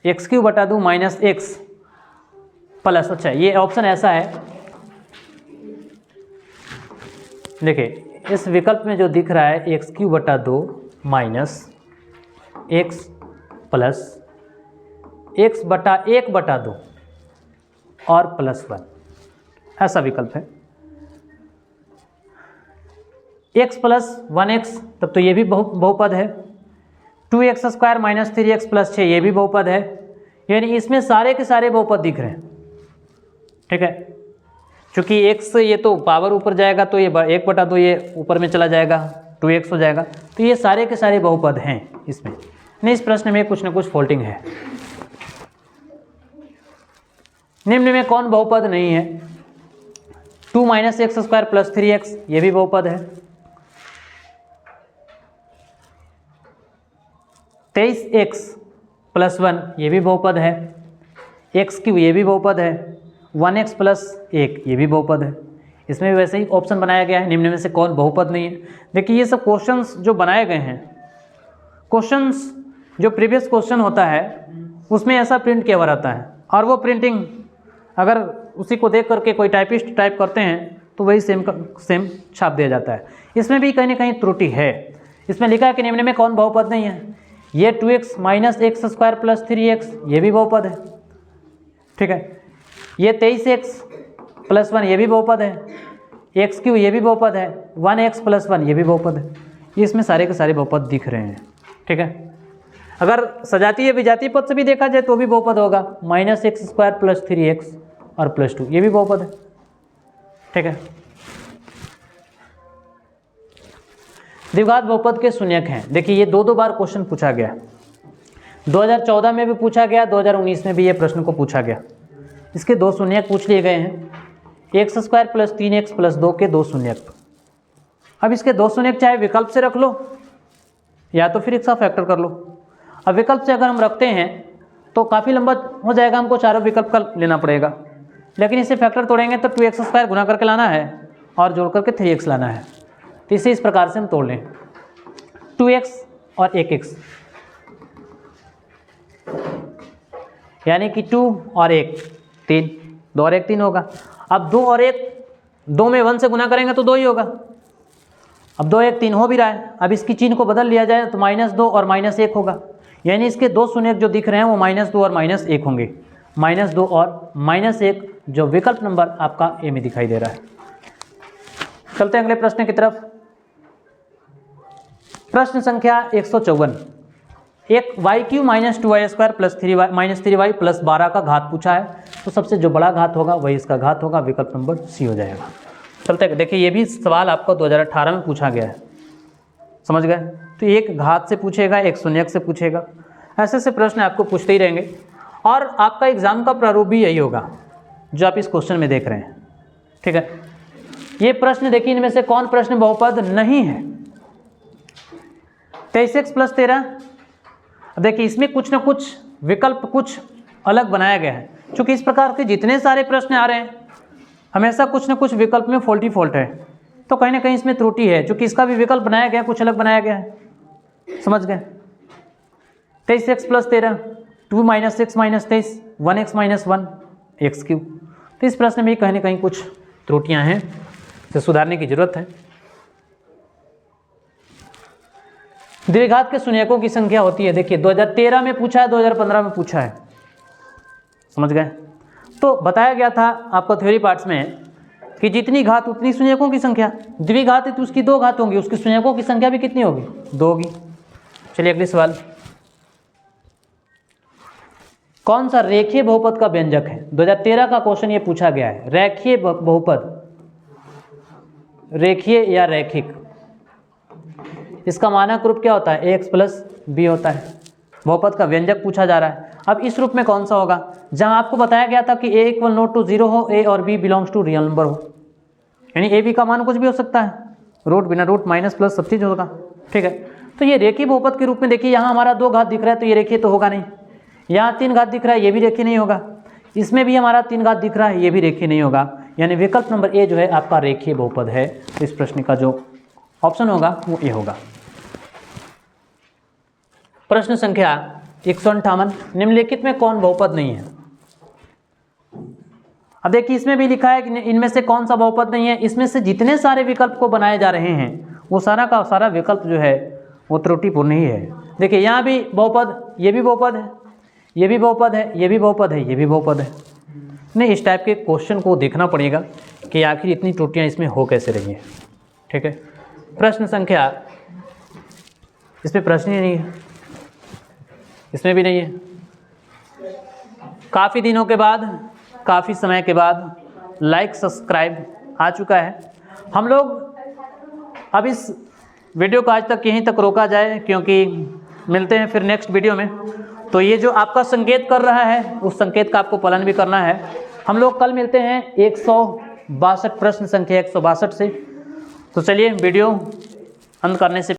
x³ बटा 2 माइनस x प्लस, अच्छा ये ऑप्शन ऐसा है, देखिए इस विकल्प में जो दिख रहा है x³ बटा 2 माइनस x प्लस x बटा 1 बटा 2 और प्लस 1, ऐसा विकल्प है। x प्लस 1x, तब तो ये भी बहुपद है। 2x square minus 3x plus 6, ये भी बहुपद है, यानी इसमें सारे के सारे बहुपद दिख रहे हैं। ठीक है, चूँकि x ये तो पावर ऊपर जाएगा तो ये 1 बटा 2 ये ऊपर में चला जाएगा, 2x हो जाएगा, तो ये सारे के सारे बहुपद हैं इसमें। नहीं, इस प्रश्न में कुछ ना कुछ फॉल्टिंग है। निम्न में कौन बहुपद नहीं है? 2 minus x square plus 3x, ये भी बहुपद है। 23x प्लस 1, ये भी बहुपद है। x³ ये भी बहुपद है। 1x प्लस 1, ये भी बहुपद है। इसमें भी वैसे ही ऑप्शन बनाया गया है, निम्न में से कौन बहुपद नहीं है। देखिए ये सब क्वेश्चंस जो बनाए गए हैं, क्वेश्चंस जो प्रीवियस क्वेश्चन होता है उसमें ऐसा प्रिंट किया हुआ रहता है, और वो प्रिंटिंग अगर उसी को देख करके कोई टाइपिस्ट टाइप करते हैं तो वही सेम छाप दिया जाता है। इसमें भी कहीं ना कहीं त्रुटि है। इसमें लिखा है कि निम्न में कौन बहुपद नहीं है। ये 2x minus x square plus 3x, ये भी बहुपद है। ठीक है, ये 23x प्लस 1, ये भी बहुपद है। x³ ये भी बहुपद है। 1x प्लस 1, ये भी बहुपद है। ये इसमें सारे के सारे बहुपद दिख रहे हैं। ठीक है, अगर सजातीय विजातीय पद से भी देखा जाए तो भी बहुपद होगा। Minus x square plus 3x और प्लस 2, ये भी बहुपद है। ठीक है, द्विघात बहुपद के शून्यक हैं। देखिए ये दो बार क्वेश्चन पूछा गया, 2014 में भी पूछा गया, 2019 में भी ये प्रश्न को पूछा गया। इसके दो शून्यक पूछ लिए गए हैं, x square plus 3x plus 2 के दो शून्यक। अब इसके दो शून्यक चाहे विकल्प से रख लो या तो फिर इसका फैक्टर कर लो। अब विकल्प से अगर हम रखते हैं तो काफ़ी लंबा हो जाएगा, हमको चारों विकल्प का लेना पड़ेगा। लेकिन इसे फैक्टर तोड़ेंगे तो 2x स्क्वायर गुना करके लाना है और जोड़ करके 3x लाना है। तो इसे इस प्रकार से हम तोड़ लें, 2x और 1x, यानी कि 2 और 1 3, 2 और 1 3 होगा। अब 2 और 1, 2 में 1 से गुना करेंगे तो 2 ही होगा। अब 2 1 3 हो भी रहा है। अब इसकी चिन्ह को बदल लिया जाए तो -2 और -1 होगा, यानी इसके 2 शून्य जो दिख रहे हैं वो -2 और -1 होंगे। -2 और -1 जो विकल्प नंबर आपका ए में दिखाई दे रहा है। चलते हैं अगले प्रश्न की तरफ। प्रश्न संख्या 154। एक y³ -2y² plus 3y plus 12 का घात पूछा है, तो सबसे जो बड़ा घात होगा वही इसका घात होगा, विकल्प नंबर सी हो जाएगा। चलते हैं, देखिए ये भी सवाल आपको 2018 में पूछा गया है, समझ गए। तो एक घात से पूछेगा, एक शून्यक से पूछेगा, ऐसे ऐसे प्रश्न आपको पूछते ही रहेंगे और आपका एग्जाम का प्रारूप भी यही होगा जो आप इस क्वेश्चन में देख रहे हैं, ठीक है। ये प्रश्न देखिए, इनमें से कौन प्रश्न बहुपद नहीं है? 23x + 13। देखिए इसमें कुछ ना कुछ विकल्प कुछ अलग बनाया गया है, क्योंकि इस प्रकार के जितने सारे प्रश्न आ रहे हैं हमेशा कुछ ना कुछ विकल्प में फॉल्ट ही फॉल्ट है, तो कहीं ना कहीं इसमें त्रुटि है, क्योंकि इसका भी विकल्प बनाया गया, कुछ अलग बनाया गया है, समझ गए। 23x + 13, 2 - x - 23, 1x - 1 x³। तो इस प्रश्न में कहीं ना कहीं कुछ त्रुटियां हैं, तो सुधारने की जरूरत है। द्विघात के शून्यकों की संख्या होती है, देखिए 2013 में पूछा है, 2015 में पूछा है, समझ गए। तो बताया गया था आपको थ्योरी पार्ट्स में कि जितनी घात उतनी शून्यकों की संख्या। द्विघात है तो उसकी 2 घात होंगी, उसकी शून्यकों की संख्या भी कितनी होगी? 2 होगी। चलिए अगले सवाल। कौन सा रेखीय बहुपद का व्यंजक है? 2013 का क्वेश्चन ये पूछा गया है। रेखीय बहुपद, रेखीय या रैखिक, इसका मानक रूप क्या होता है? ax + b होता है। बहुपद का व्यंजक पूछा जा रहा है। अब इस रूप में कौन सा होगा? जहां आपको बताया गया था कि a = 0 हो, a और b belongs to real number हो, यानी a b का मान कुछ भी हो सकता है, रूट बिना रूट माइनस प्लस सब चीज़ होगा, ठीक है। तो ये रेखीय बहुपद के रूप में देखिए, यहाँ हमारा 2 घात दिख रहा है तो ये रेखीय तो होगा नहीं। यहाँ 3 घात दिख रहा है, ये भी रेखीय नहीं होगा। इसमें भी हमारा 3 घात दिख रहा है, ये भी रेखीय नहीं होगा, यानी विकल्प नंबर ए जो है आपका रेखीय बहुपद है। इस प्रश्न का जो ऑप्शन होगा वो ए होगा। प्रश्न संख्या 158। निम्नलिखित में कौन बहुपद नहीं है? अब देखिए इसमें भी लिखा है कि इनमें से कौन सा बहुपद नहीं है। इसमें से जितने सारे विकल्प को बनाए जा रहे हैं वो सारा का सारा विकल्प जो है वो त्रुटिपूर्ण ही है। देखिए यहाँ भी बहुपद, ये भी बहुपद है, ये भी बहुपद है, ये भी बहुपद है, ये भी बहुपद है। नहीं, इस टाइप के क्वेश्चन को देखना पड़ेगा कि आखिर इतनी त्रुटियाँ इसमें हो कैसे रही हैं, ठीक है। प्रश्न संख्या, इसमें प्रश्न ही नहीं है, इसमें भी नहीं है। काफ़ी दिनों के बाद, काफ़ी समय के बाद लाइक सब्सक्राइब आ चुका है। हम लोग अब इस वीडियो को आज तक यहीं तक रोका जाए, क्योंकि मिलते हैं फिर नेक्स्ट वीडियो में। तो ये जो आपका संकेत कर रहा है उस संकेत का आपको पालन भी करना है। हम लोग कल मिलते हैं 162 प्रश्न संख्या 162 से। तो चलिए वीडियो अंत करने से